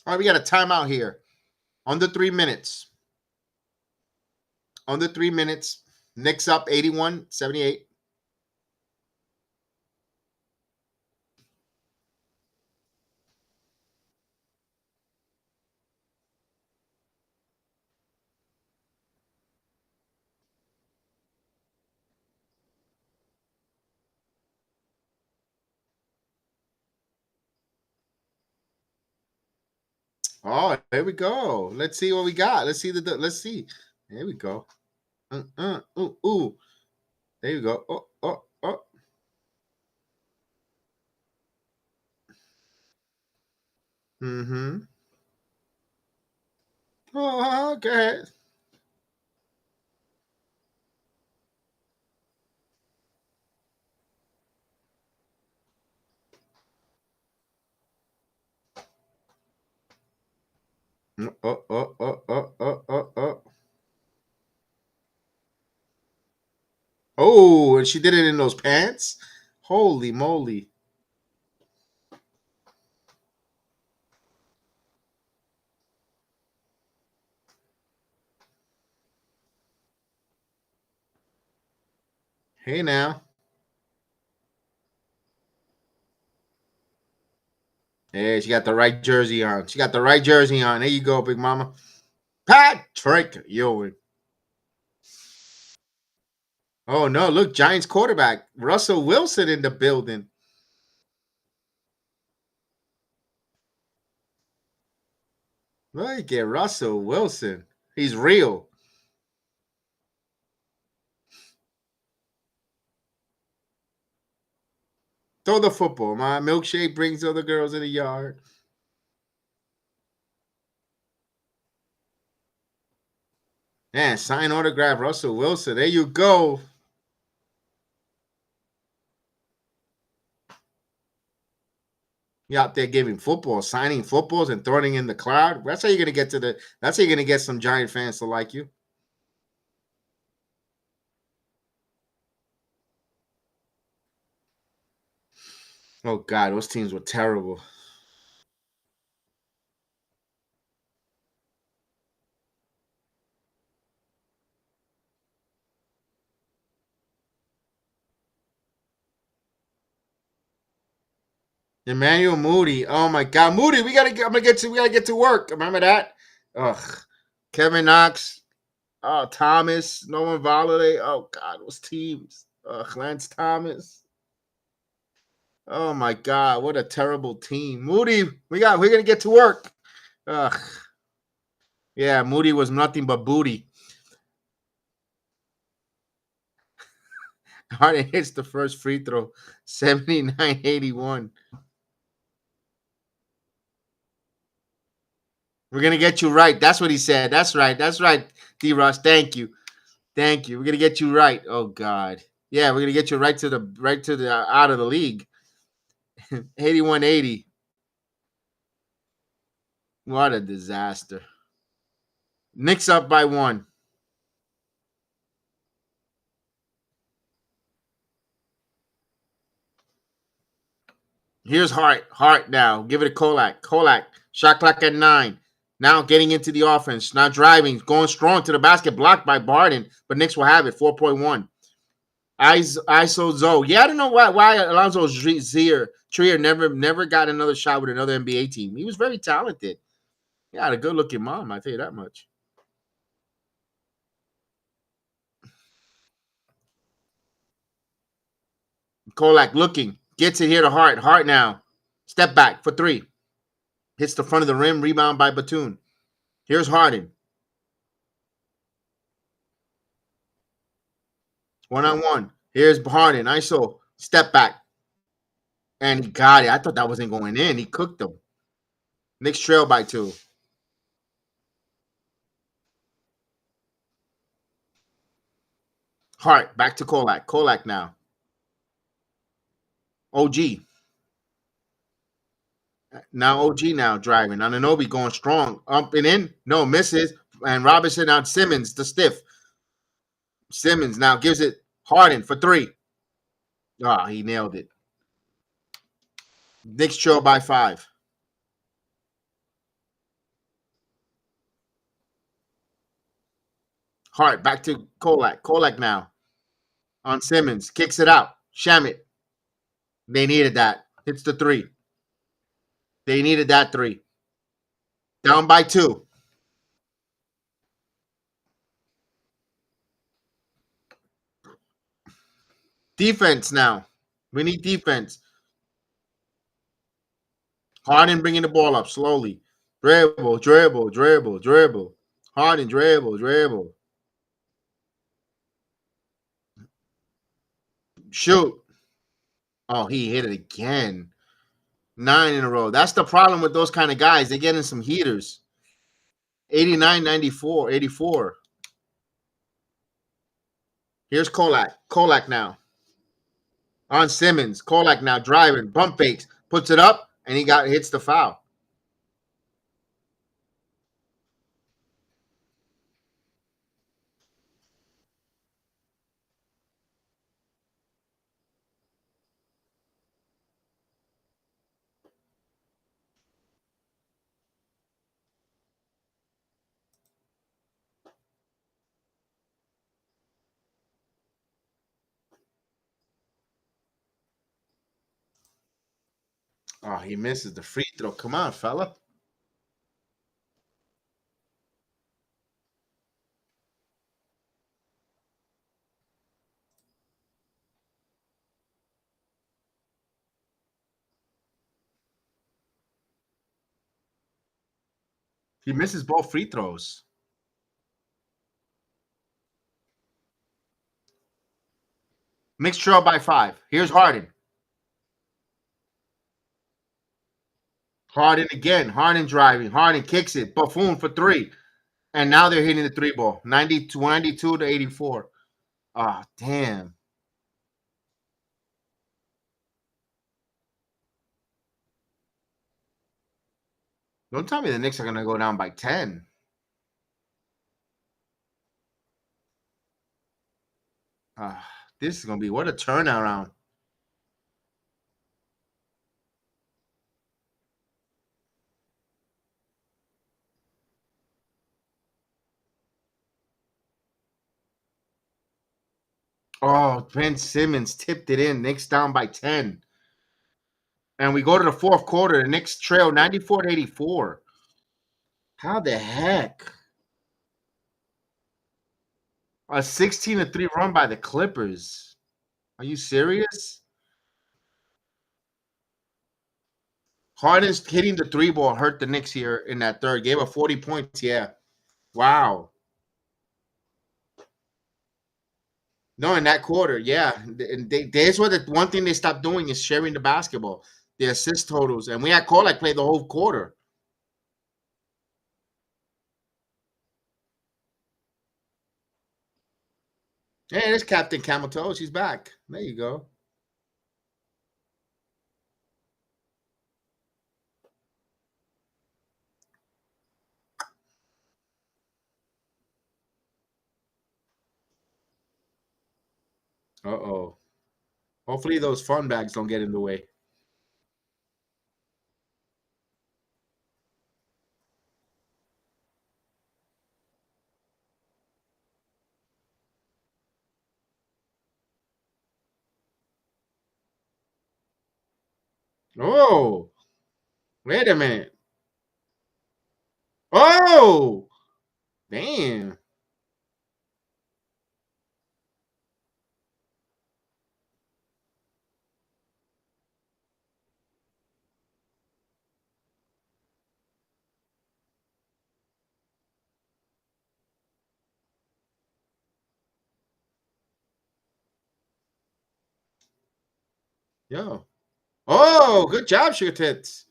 All right, we got a timeout here. Under 3 minutes. Under 3 minutes. Knicks up 81, 78. Oh, there we go. Let's see what we got. Let's see the. Let's see. There we go. Ooh, ooh. There you go. Oh, oh, oh. Mm-hmm. Oh, okay. Oh, oh, oh, oh, oh, oh, oh, oh. Oh, and she did it in those pants. Holy moly! Hey now. Hey, she got the right jersey on. She got the right jersey on. There you go, big mama. Patrick Ewing. Oh no! Look, Giants quarterback Russell Wilson in the building. Look at Russell Wilson. He's real. Throw the football. My milkshake brings other girls in the yard. Man, sign autograph Russell Wilson. There you go. You out there giving football, signing footballs and throwing in the crowd. That's how you're gonna get to the. That's how you're gonna get some Giant fans to like you. Oh God, those teams were terrible. Emmanuel Moody. Oh my God, Moody. We gotta. I'm gonna get to. We gotta get to work. Remember that? Ugh. Kevin Knox. Oh, Thomas. Nolan Valladay. Oh God, those teams. Ugh, Lance Thomas. Oh my God, what a terrible team. Moody. We're gonna get to work. Ugh. Yeah, Moody was nothing but booty. Harden hits the first free throw. 79-81. We're gonna get you right. That's what he said. That's right. That's right, D Ross. Thank you. Thank you. We're gonna get you right. Oh God. Yeah, we're gonna get you right to the out of the league. 81-80. What a disaster. Knicks up by one. Here's Hart. Hart now. Give it to Kolak. Kolak. Shot clock at 9. Now getting into the offense. Now driving. Going strong to the basket. Blocked by Barden. But Knicks will have it. 4.1. ISO Zoe. Yeah, I don't know why Alonzo Trier never got another shot with another NBA team. He was very talented. He had a good looking mom, I tell you that much. Kolak looking. Gets it here to Hart. Hart now. Step back for 3. Hits the front of the rim. Rebound by Batum. Here's Harden. 1-on-1. Here's Harden. ISO. Step back. And he got it. I thought that wasn't going in. He cooked them. Knicks trail by 2. Hart. Back to Kolak. Kolak now. OG. Now OG now driving. Ananobi going strong. Up and in. No, misses. And Robinson on Simmons, the stiff. Simmons now gives it Harden for 3. Ah, he nailed it. Knicks trail by 5. Hart back to Kolak. Kolak now on Simmons. Kicks it out. Shamit. They needed that. Hits the 3. They needed that 3. Down by 2. Defense now. We need defense. Harden bringing the ball up slowly. Dribble, dribble, dribble, dribble. Harden, dribble, dribble. Shoot. Oh, he hit it again. 9 in a row. That's the problem with those kind of guys. They get in some heaters. 89, 94, 84. Here's Kolak. Kolak now. On Simmons. Kolak now driving. Bump fakes. Puts it up, and he hits the foul. Oh, he misses the free throw. Come on, fella. He misses both free throws. Mixed trail by 5. Here's Harden. Harden again. Harden driving. Harden kicks it. Buffoon for 3. And now they're hitting the 3 ball. 92 to 84. Oh, damn. Don't tell me the Knicks are going to go down by 10. This is going to be what a turnaround. Oh, Ben Simmons tipped it in. Knicks down by 10. And we go to the fourth quarter. The Knicks trail 94 to 84. How the heck? A 16 to 3 run by the Clippers. Are you serious? Harden's hitting the 3 ball hurt the Knicks here in that third. Gave up 40 points. Yeah. Wow. No, in that quarter, yeah. And there's what the one thing they stopped doing is sharing the basketball, the assist totals. And we had Kolak play the whole quarter. Hey, there's Captain Camel Toe. She's back. There you go. Uh-oh. Hopefully those fun bags don't get in the way. Oh, wait a minute. Oh, damn. Yo. Oh, good job, Sugar Tits.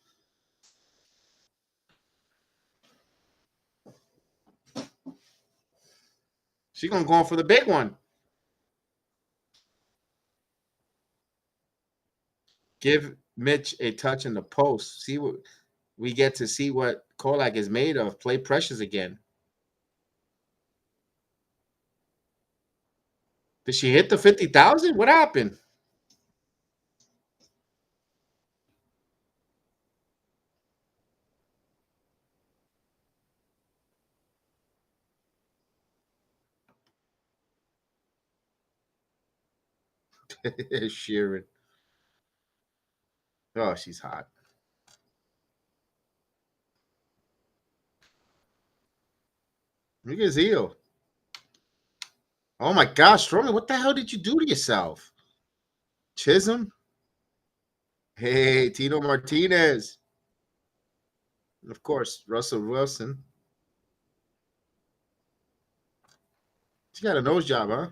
She's going to go for the big one. Give Mitch a touch in the post. See what we get to see what Kolak is made of. Play pressures again. Did she hit the 50,000? What happened? Sheeran. Oh, she's hot. Look at his heel. Oh my gosh, Strowman, what the hell did you do to yourself? Chisholm? Hey, Tino Martinez. Of course, Russell Wilson. She got a nose job, huh?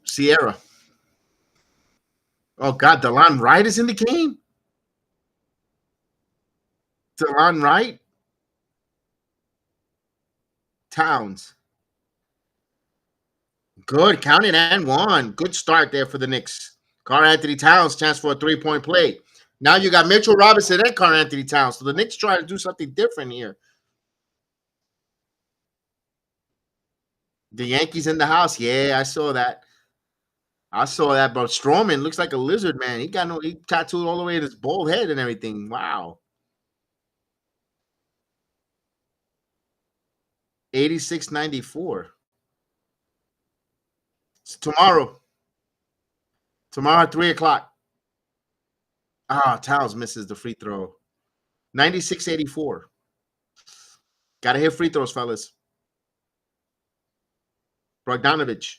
Sierra. Oh God, DeLon Wright is in the game. DeLon Wright, Towns. Good, counted and one. Good start there for the Knicks. Carl Anthony Towns, chance for a 3-point play. Now you got Mitchell Robinson and Carl Anthony Towns. So the Knicks try to do something different here. The Yankees in the house. Yeah, I saw that. I saw that. But Stroman looks like a lizard, man. He tattooed all the way to his bald head and everything. Wow. 86-94. It's tomorrow. Tomorrow at 3 o'clock. Ah, Towns misses the free throw. 96-84. Gotta hit free throws, fellas. Bogdanovich.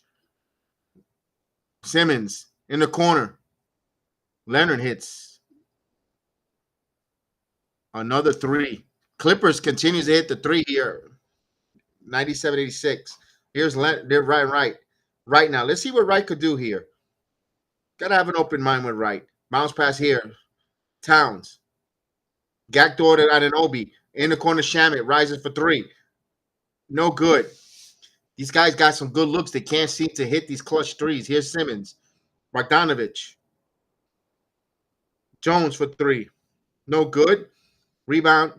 Simmons in the corner. Leonard hits. Another three. Clippers continues to hit the three here. 97-86. Here's they're right. Right now. Let's see what Wright could do here. Gotta have an open mind with Wright. Bounce pass here. Towns. Backdoor to Anunoby. In the corner, Shamit rises for three. No good. These guys got some good looks. They can't seem to hit these clutch threes. Here's Simmons. Bogdanovich. Jones for three. No good. Rebound.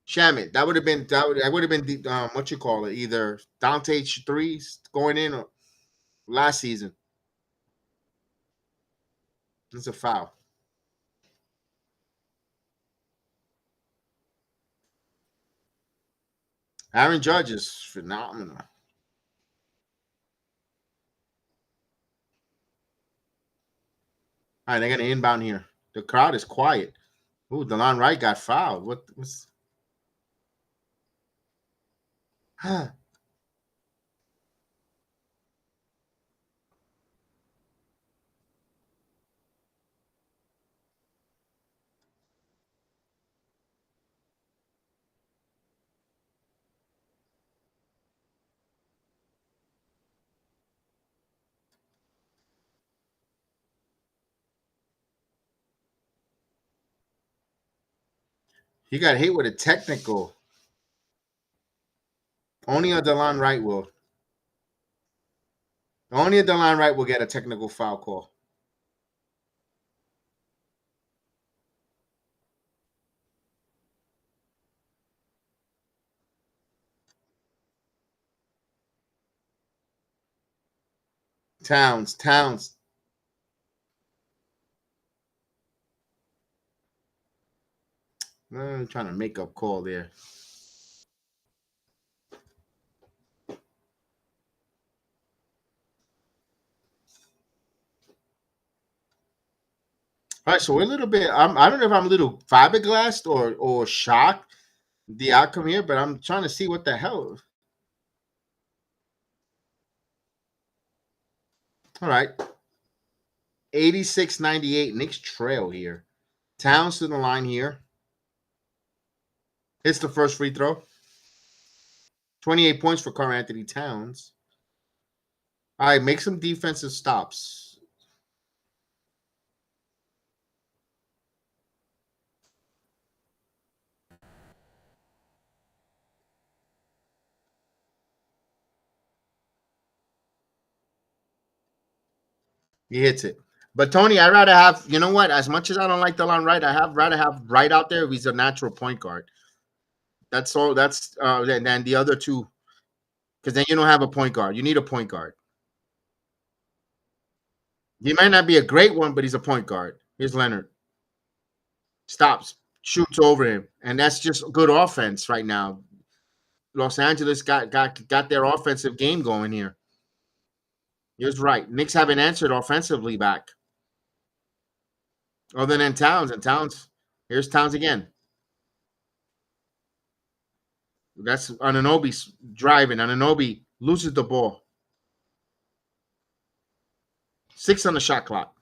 Shamit. That would have been the what you call it, either Dante threes going in or last season. It's a foul. Aaron Judge is phenomenal. All right, they're gonna inbound here. The crowd is quiet. Ooh, DeLon Wright got fouled. What's huh? He got hit with a technical. Only a DeLon Wright will. Only a DeLon Wright will get a technical foul call. Towns. I'm trying to make up call there. All right, so we're a little bit. I don't know if I'm a little fiberglassed or shocked the outcome here, but I'm trying to see what the hell. All right, 86-98. Knicks trail here. Towns to the line here. Hits the first free throw. 28 points for Karl Anthony Towns. All right, make some defensive stops. He hits it. But Tony, I'd rather have, you know what? As much as I don't like DeLon Wright, rather have Wright out there if he's a natural point guard. That's all. That's then the other two, because then you don't have a point guard. You need a point guard. He might not be a great one, but he's a point guard. Here's Leonard. Stops, shoots over him, and that's just good offense right now. Los Angeles got their offensive game going here. Here's Wright. Knicks haven't answered offensively back. Other than Towns, and Towns. Here's Towns again. That's Anunoby's driving. Anunoby loses the ball. 6 on the shot clock.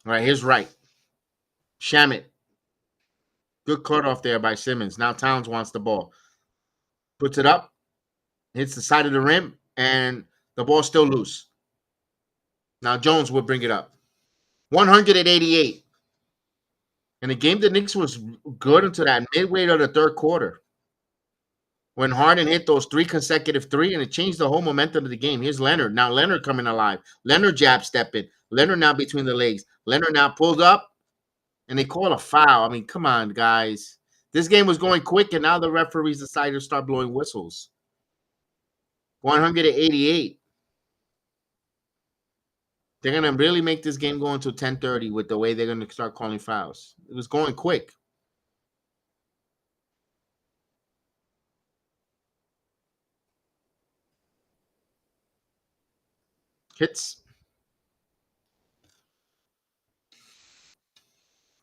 All right, here's right. Shamit. Good cut off there by Simmons. Now Towns wants the ball. Puts it up, hits the side of the rim, and the ball's still loose. Now Jones will bring it up. 188. And the game, the Knicks was good until that midway of the third quarter, when Harden hit those 3 consecutive three, and it changed the whole momentum of the game. Here's Leonard. Now Leonard coming alive. Leonard jab stepping. Leonard now between the legs. Leonard now pulled up, and they call a foul. I mean, come on, guys. This game was going quick, and now the referees decided to start blowing whistles. 188. They're going to really make this game go until 10:30 with the way they're going to start calling fouls. It was going quick. Hits.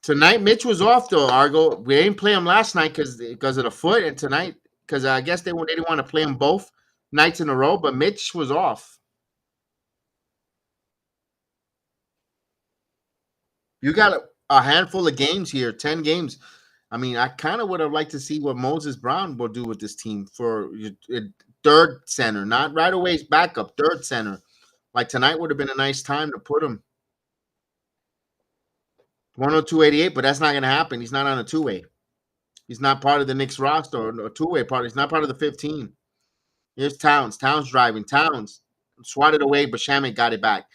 Tonight, Mitch was off though. Argo, we didn't play him last night because of the foot, and tonight because I guess they didn't want to play him both nights in a row. But Mitch was off. You got a handful of games here, 10 games. I mean, I kind of would have liked to see what Moses Brown will do with this team for third center, not right away backup, third center. Like tonight would have been a nice time to put him 102.88, but that's not going to happen. He's not on a two-way. He's not part of the Knicks roster or a two-way part. He's not part of the 15. Here's Towns. Towns driving. Towns swatted away, but Shamit got it back.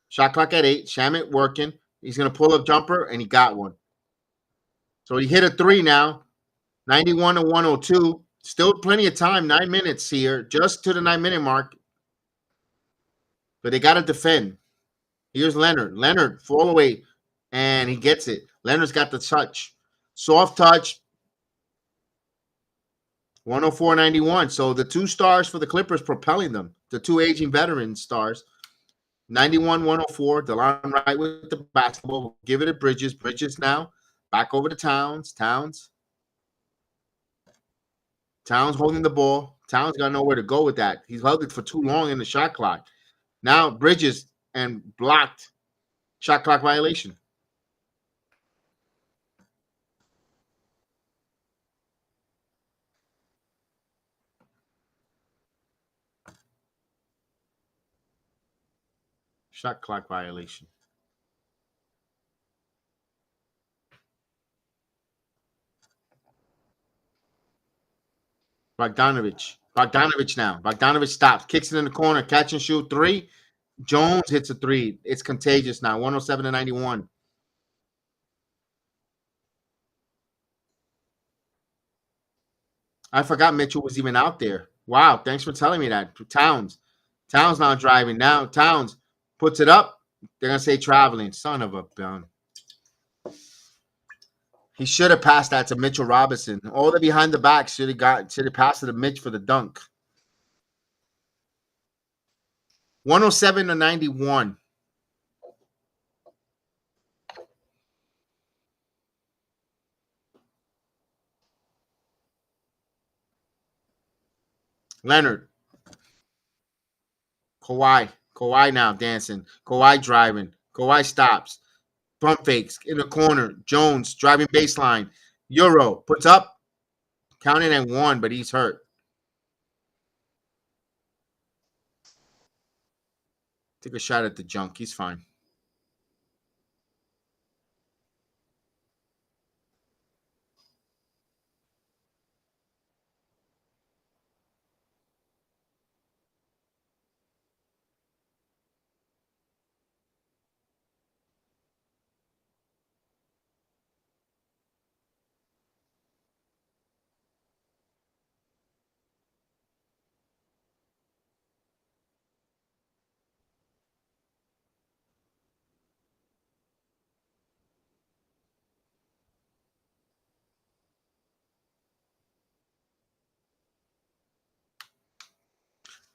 Shot clock at 8. Shamit working. He's going to pull a jumper, and he got one. So he hit a 3 now. 91 to 102. Still plenty of time. 9 minutes here, just to the 9-minute mark. But they got to defend. Here's Leonard. Leonard, fall away, and he gets it. Leonard's got the touch. Soft touch. 104.91. So the 2 stars for the Clippers propelling them. The 2 aging veteran stars. 91-104. DeLon Wright with the basketball. Give it to Bridges. Bridges now. Back over to Towns. Towns holding the ball. Towns got nowhere to go with that. He's held it for too long in the shot clock. Now Bridges and blocked. Shot clock violation. Shot clock violation. Bogdanovich now. Bogdanovich stops. Kicks it in the corner. Catch and shoot 3. Jones hits a 3. It's contagious now. 107 to 91. I forgot Mitchell was even out there. Wow. Thanks for telling me that. Towns now driving. Now Towns puts it up. They're going to say traveling. Son of a gun. He should have passed that to Mitchell Robinson. All the behind the back should have passed it to Mitch for the dunk. 107 to 91. Leonard. Kawhi now dancing. Kawhi driving. Kawhi stops. Pump fakes in the corner. Jones driving baseline. Euro puts up. Counting at 1, but he's hurt. Take a shot at the junk. He's fine.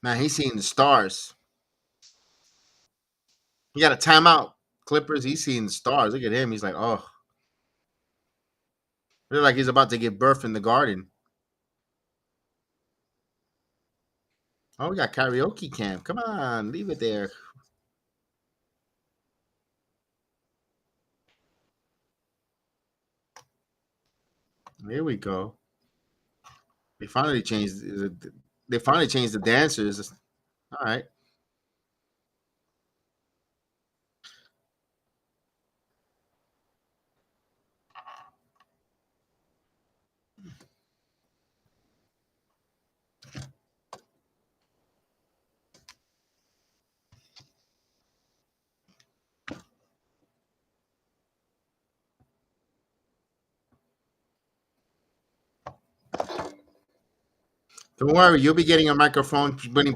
Man, he's seeing the stars. He got a timeout. Clippers, he's seeing the stars. Look at him. He's like, oh, look like he's about to give birth in the garden. Oh, we got karaoke camp. Come on, leave it there. Here we go. They finally changed. They finally changed the dancers. All right. Don't worry, you'll be getting a microphone putting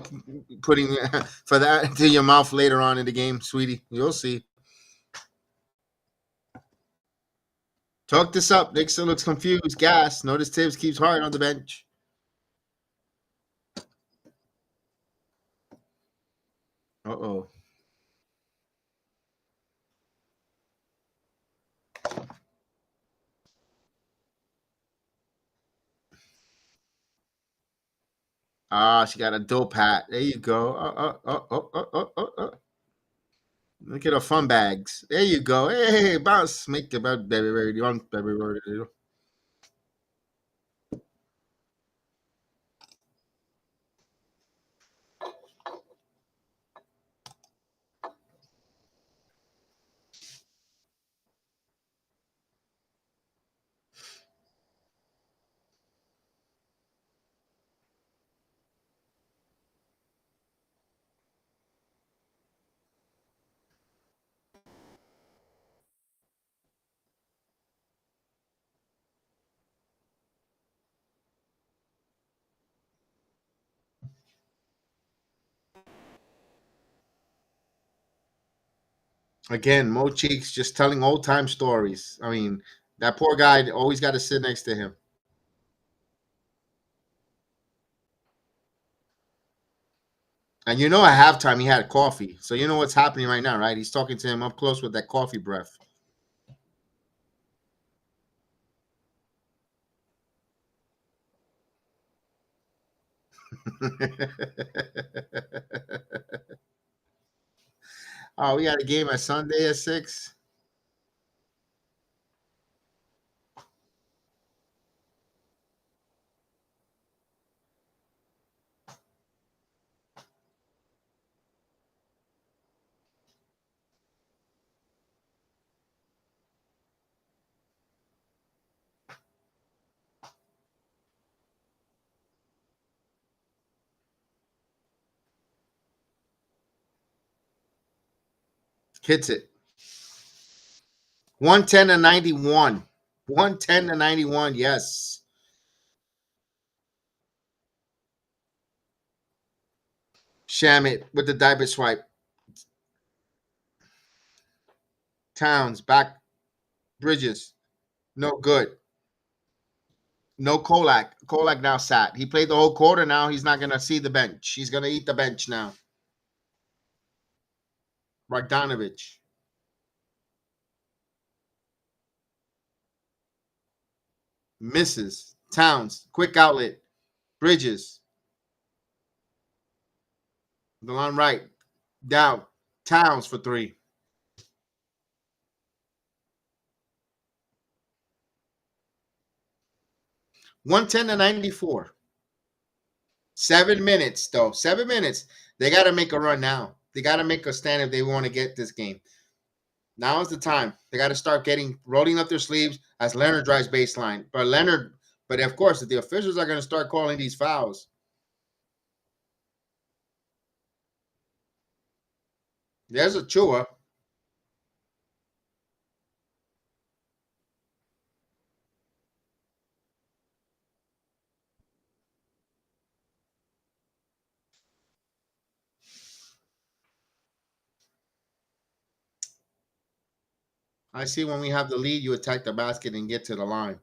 for that to your mouth later on in the game, sweetie. You'll see. Talk this up. Dixon looks confused. Gas. Notice Tibbs keeps hard on the bench. Uh-oh. Ah, she got a dope hat. There you go. Look at her fun bags. There you go. Hey, bounce. Make the baby ready. Baby ready. Again, Mo Cheeks just telling old time stories. I mean, that poor guy always got to sit next to him. And you know, at halftime, he had coffee. So you know what's happening right now, right? He's talking to him up close with that coffee breath. Oh, we got a game at Sunday at 6. Hits it. 110 to 91. 110 to 91, yes. Shamit with the diaper swipe. Towns back. Bridges. No good. No Kolak. Kolak now sat. He played the whole quarter. Now he's not going to see the bench. He's going to eat the bench now. Bogdanovich. Misses. Towns. Quick outlet. Bridges. The line right. Down. Towns for 3. 110 to 94. 7 minutes, though. 7 minutes. They got to make a run now. They got to make a stand if they want to get this game. Now is the time. They got to start rolling up their sleeves as Leonard drives baseline. But of course, the officials are going to start calling these fouls. There's a Chua. I see when we have the lead, you attack the basket and get to the line.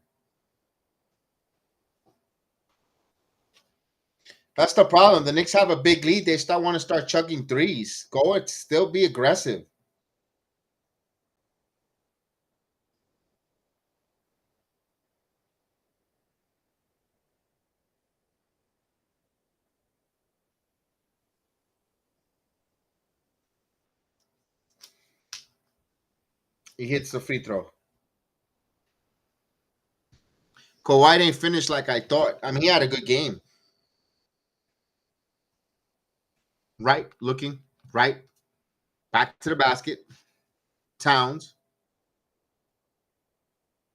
That's the problem. The Knicks have a big lead. They want to start chucking threes. Go it. Still be aggressive. He hits the free throw. Kawhi didn't finish like I thought. I mean, he had a good game. Right, looking, right, back to the basket. Towns.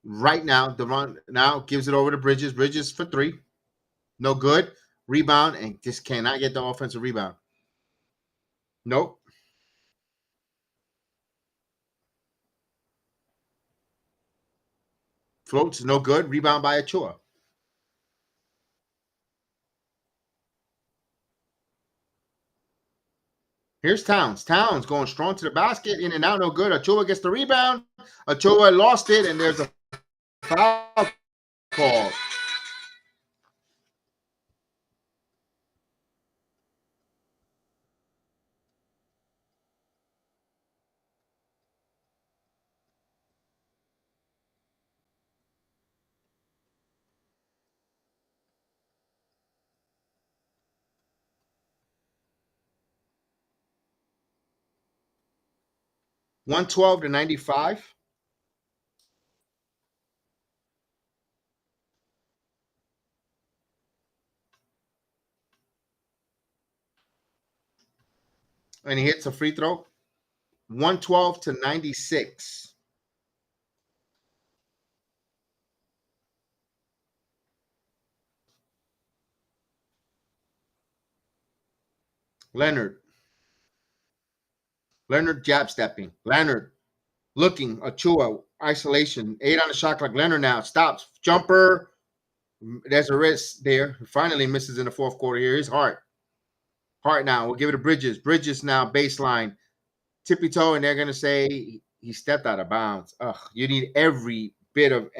Right now, the run now gives it over to Bridges. Bridges for three. No good. Rebound, and just cannot get the offensive rebound. Nope. Floats, no good. Rebound by Achua. Here's Towns. Towns going strong to the basket, in and out, no good. Achua gets the rebound. Achua lost it, and there's a foul call. $112-95. And he hits a free throw. 112-96. Leonard jab stepping. Leonard looking. Achua isolation. 8 on the shot clock. Leonard now stops. Jumper. There's a wrist there. Finally misses in the fourth quarter here. He's Hart. Hart now. We'll give it to Bridges. Bridges now baseline. Tippy toe, and they're gonna say he stepped out of bounds. Ugh, you need every bit of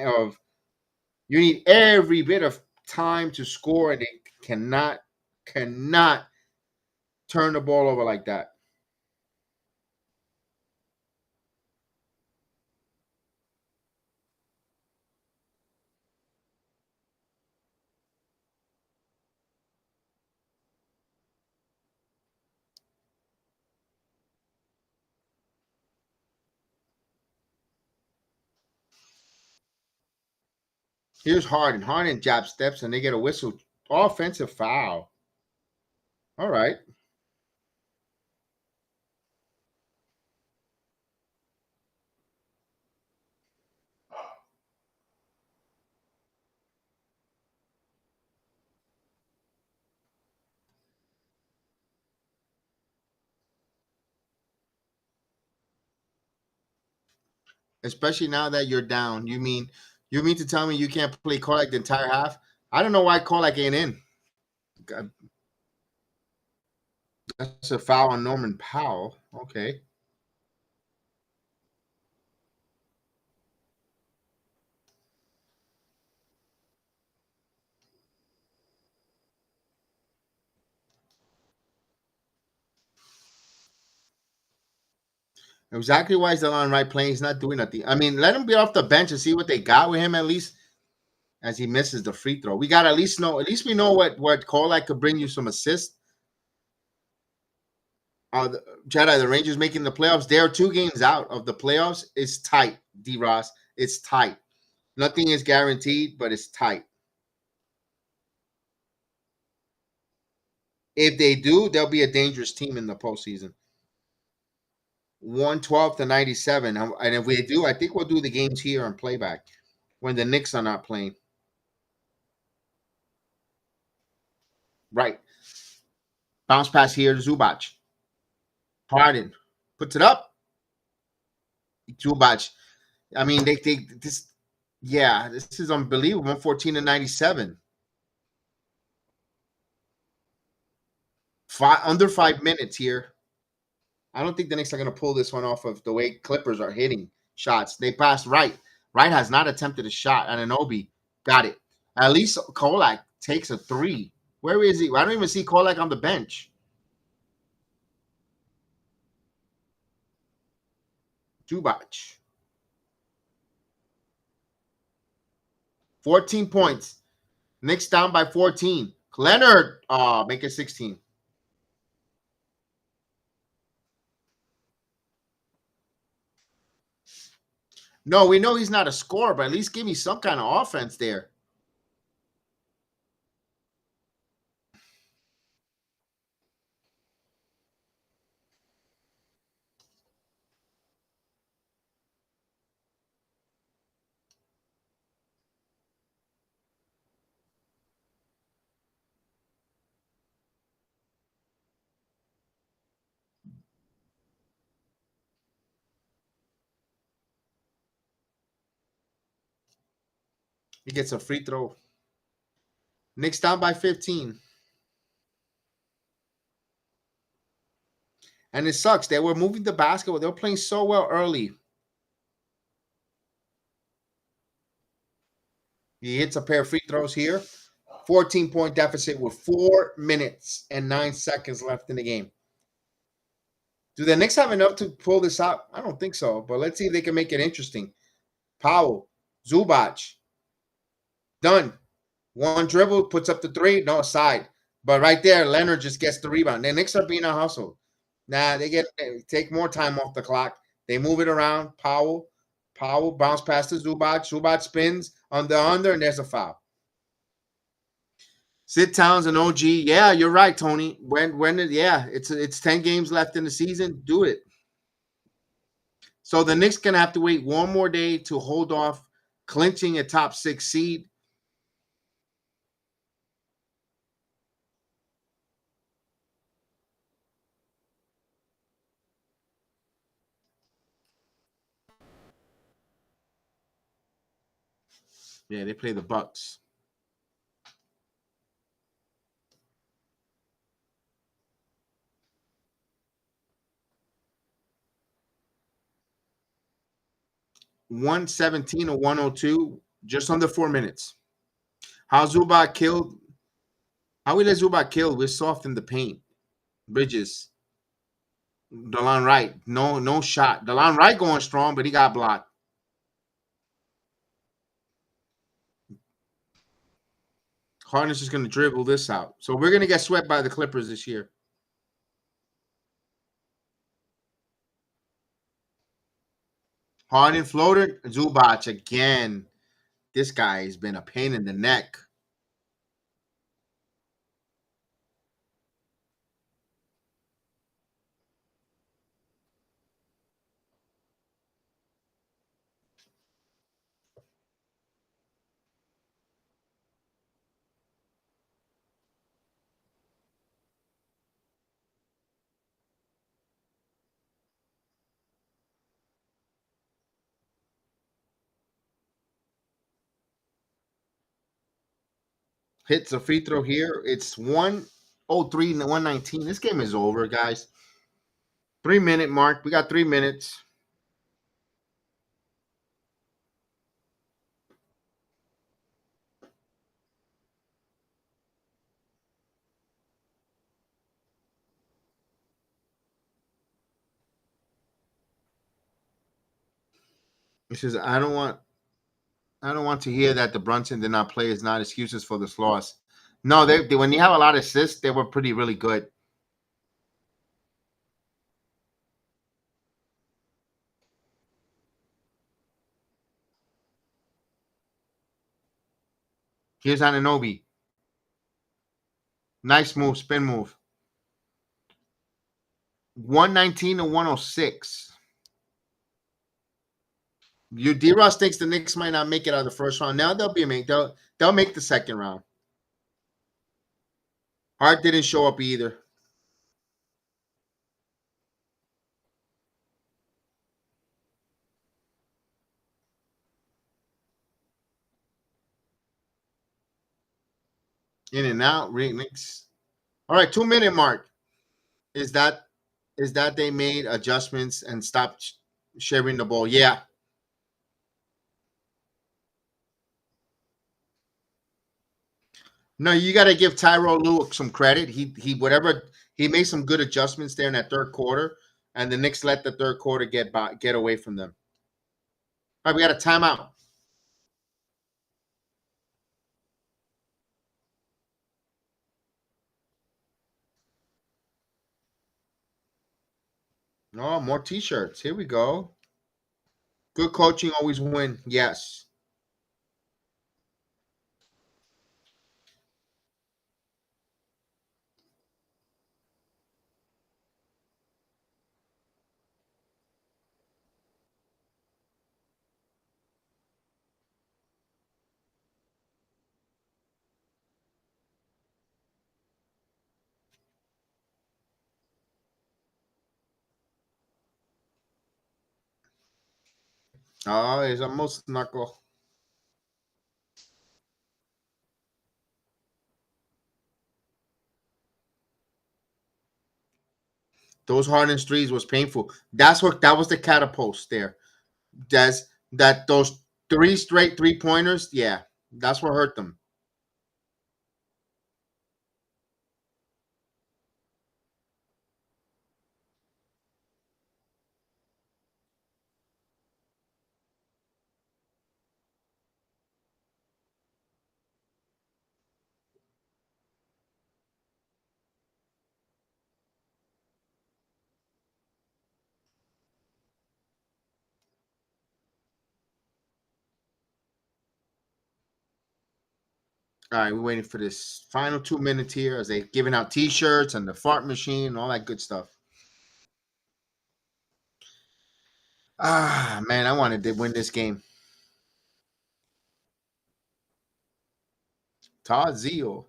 time to score, and they cannot turn the ball over like that. Here's Harden. Harden jab steps, and they get a whistle. Offensive foul. All right. Especially now that you're down. You mean to tell me you can't play Korlak the entire half? I don't know why Korlak ain't in. God, that's a foul on Norman Powell. Okay. Exactly why he's on right playing. He's not doing nothing. I mean, let him be off the bench and see what they got with him at least as he misses the free throw. We got to at least we know what Korlak could bring you some assists. JEDI, the Rangers making the playoffs. They're 2 games out of the playoffs. It's tight, D. Ross. It's tight. Nothing is guaranteed, but it's tight. If they do, they'll be a dangerous team in the postseason. 112-97. And if we do, I think we'll do the games here on playback when the Knicks are not playing. Right. Bounce pass here to Zubac. Harden puts it up. Zubac. I mean, this is unbelievable. 114-97. Under 5 minutes here. I don't think the Knicks are going to pull this one off of the way Clippers are hitting shots. They passed Wright. Wright has not attempted a shot. Anunoby got it. At least Korlak takes a 3. Where is he? I don't even see Kolak on the bench. Zubac. 14 points. Knicks down by 14. Leonard, make it 16. No, we know he's not a scorer, but at least give me some kind of offense there. He gets a free throw. Knicks down by 15. And it sucks. They were moving the basketball. They were playing so well early. He hits a pair of free throws here. 14-point deficit with 4 minutes and 9 seconds left in the game. Do the Knicks have enough to pull this out? I don't think so, but let's see if they can make it interesting. Powell, Zubac, done. One dribble, puts up the three, no side. But right there, Leonard just gets the rebound. The Knicks are being a hustle. Nah, they take more time off the clock. They move it around. Powell bounce past to Zubac. Zubac spins on the under, and there's a foul. Sid Towns and OG. Yeah, you're right, Tony. It's 10 games left in the season. Do it. So the Knicks gonna have to wait one more day to hold off clinching a top 6 seed. Yeah, they play the Bucks. $117 or 102, just under 4 minutes. How Zubac killed? How we let Zubac kill? We're soft in the paint. Bridges. DeLon Wright. No shot. DeLon Wright going strong, but he got blocked. Harden's just going to dribble this out. So we're going to get swept by the Clippers this year. Harden floater. Zubac again. This guy has been a pain in the neck. Hits a free throw here. It's 103 and 119. This game is over, guys. 3-minute mark. We got 3 minutes. He says, I don't want to hear that the Brunson did not play is not excuses for this loss. No, they when you have a lot of assists, they were really good. Here's Anunoby. Nice move, spin move. 119 to 106. D-Ross thinks the Knicks might not make it out of the first round. Now they'll make the second round. Hart didn't show up either. In and out, Knicks. All right, 2-minute mark. Is that they made adjustments and stopped sharing the ball? Yeah. No, you got to give Tyro Lue some credit. He whatever he made some good adjustments there in that third quarter, and the Knicks let the third quarter get away from them. All right, we got a timeout. Oh, more T-shirts. Here we go. Good coaching always win. Yes. Oh, it's almost knuckle. Those Harden threes was painful. That was the catapult there. That's that those three straight 3-pointers. Yeah, that's what hurt them. All right, we're waiting for this final 2 minutes here as they're giving out T-shirts and the fart machine and all that good stuff. Ah, man, I wanted to win this game. Todd Zeal,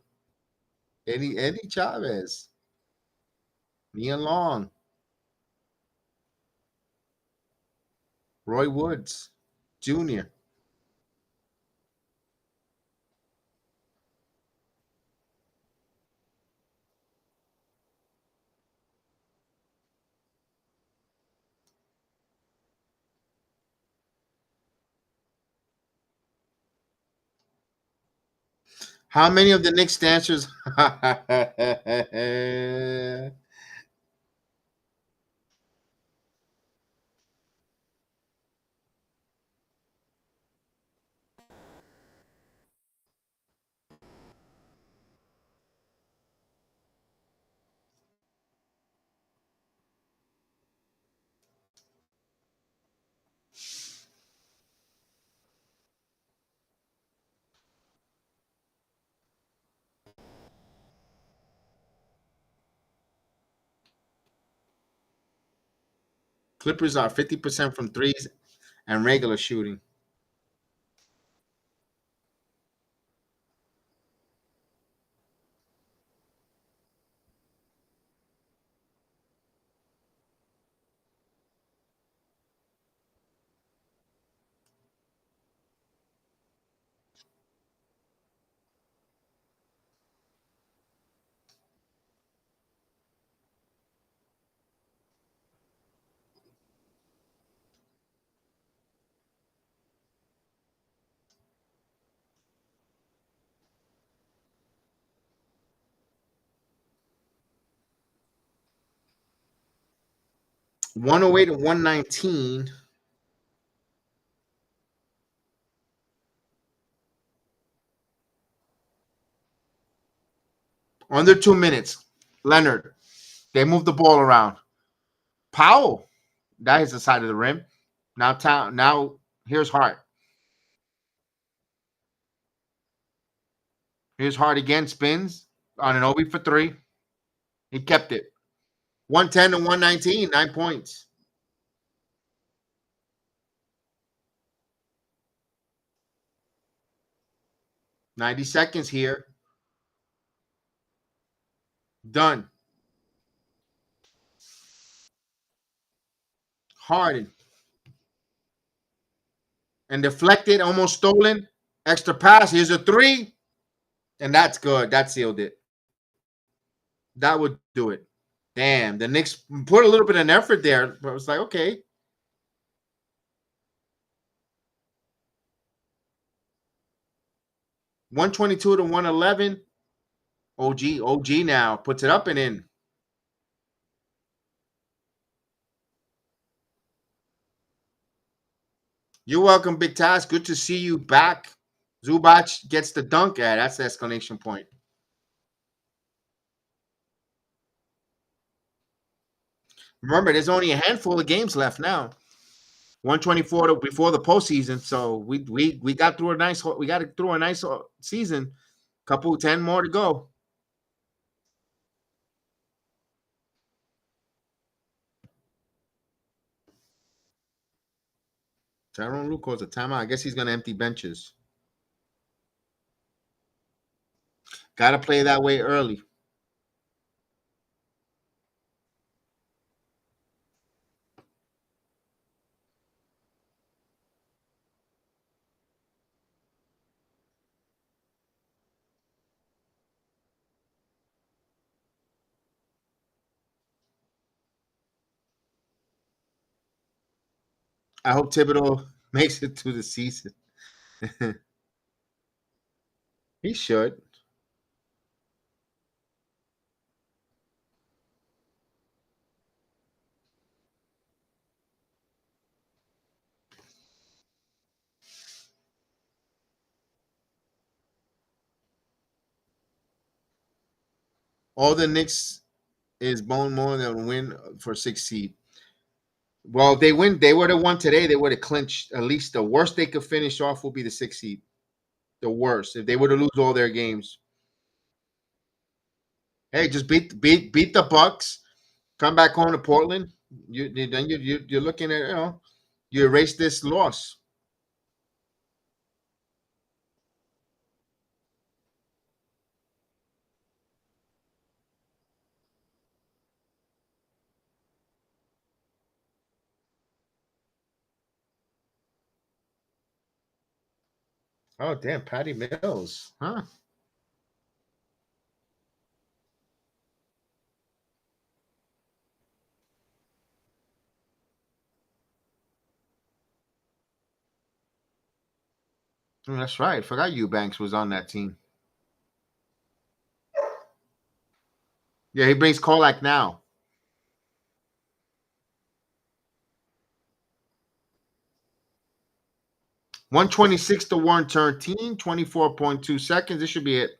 Eddie Chavez, Nia Long, Roy Woods Jr. How many of the Knicks dancers? Clippers are 50% from threes and regular shooting. One oh eight to 119. Under 2 minutes. Leonard. They move the ball around. Powell. That is the side of the rim. Now here's Hart. Here's Hart again. Spins on an Obi for three. He kept it. 110 to 119. 9 points. 90 seconds here. Done. Harden. And deflected, almost stolen. Extra pass. Here's a three. And that's good. That sealed it. That would do it. Damn. The Knicks put a little bit of effort there. But it was like, okay. 122 to 111. OG now puts it up and in. You're welcome, Big Taz. Good to see you back. Zubac gets the dunk. That's the exclamation point. Remember, there's only a handful of games left now. 124 before the postseason. So we got through a nice season. Couple 10 more to go. Tyrone Lue calls a timeout. I guess he's gonna empty benches. Gotta play that way early. I hope Thibodeau makes it to the season. He should. All the Knicks is bone more than win for 6 seed. Well, if they win, they would have won today. They would have clinched. At least the worst they could finish off will be the 6 seed. The worst. If they were to lose all their games. Hey, just beat the Bucks. Come back home to Portland. You're looking at you erase this loss. Oh damn, Patty Mills, huh? That's right. Forgot Eubanks was on that team. Yeah, he brings Kolak now. 126 to 113, 24.2 seconds. This should be it.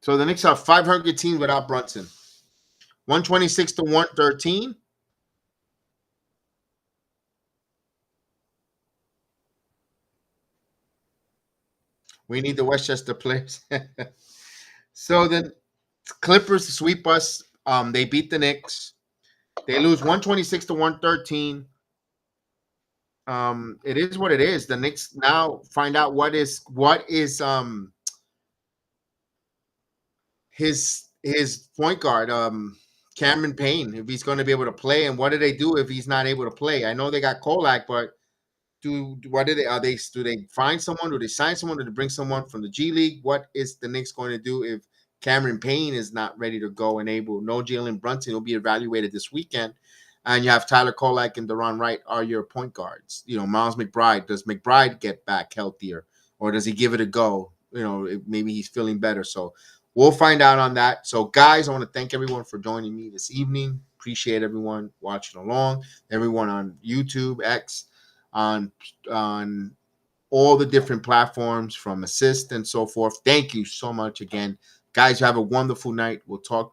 So the Knicks are 500 teams without Brunson. 126 to 113. We need the Westchester players. So the Clippers sweep us. They beat the Knicks. They lose 126 to 113. It is what it is. The Knicks now find out what is his point guard, Cameron Payne, if he's going to be able to play, and what do they do if he's not able to play? I know they got Kolak, but what do they find someone? Do they sign someone? Do they bring someone from the G League? What is the Knicks going to do if Cameron Payne is not ready to go and able? No Jalen Brunson will be evaluated this weekend, and you have Tyler Kolak and Deron Wright are your point guards. Miles McBride. Does McBride get back healthier, or does he give it a go? Maybe he's feeling better. So we'll find out on that. So, guys, I want to thank everyone for joining me this evening. Appreciate everyone watching along. Everyone on YouTube, X, on all the different platforms from Assist and so forth. Thank you so much again. Guys, have a wonderful night. We'll talk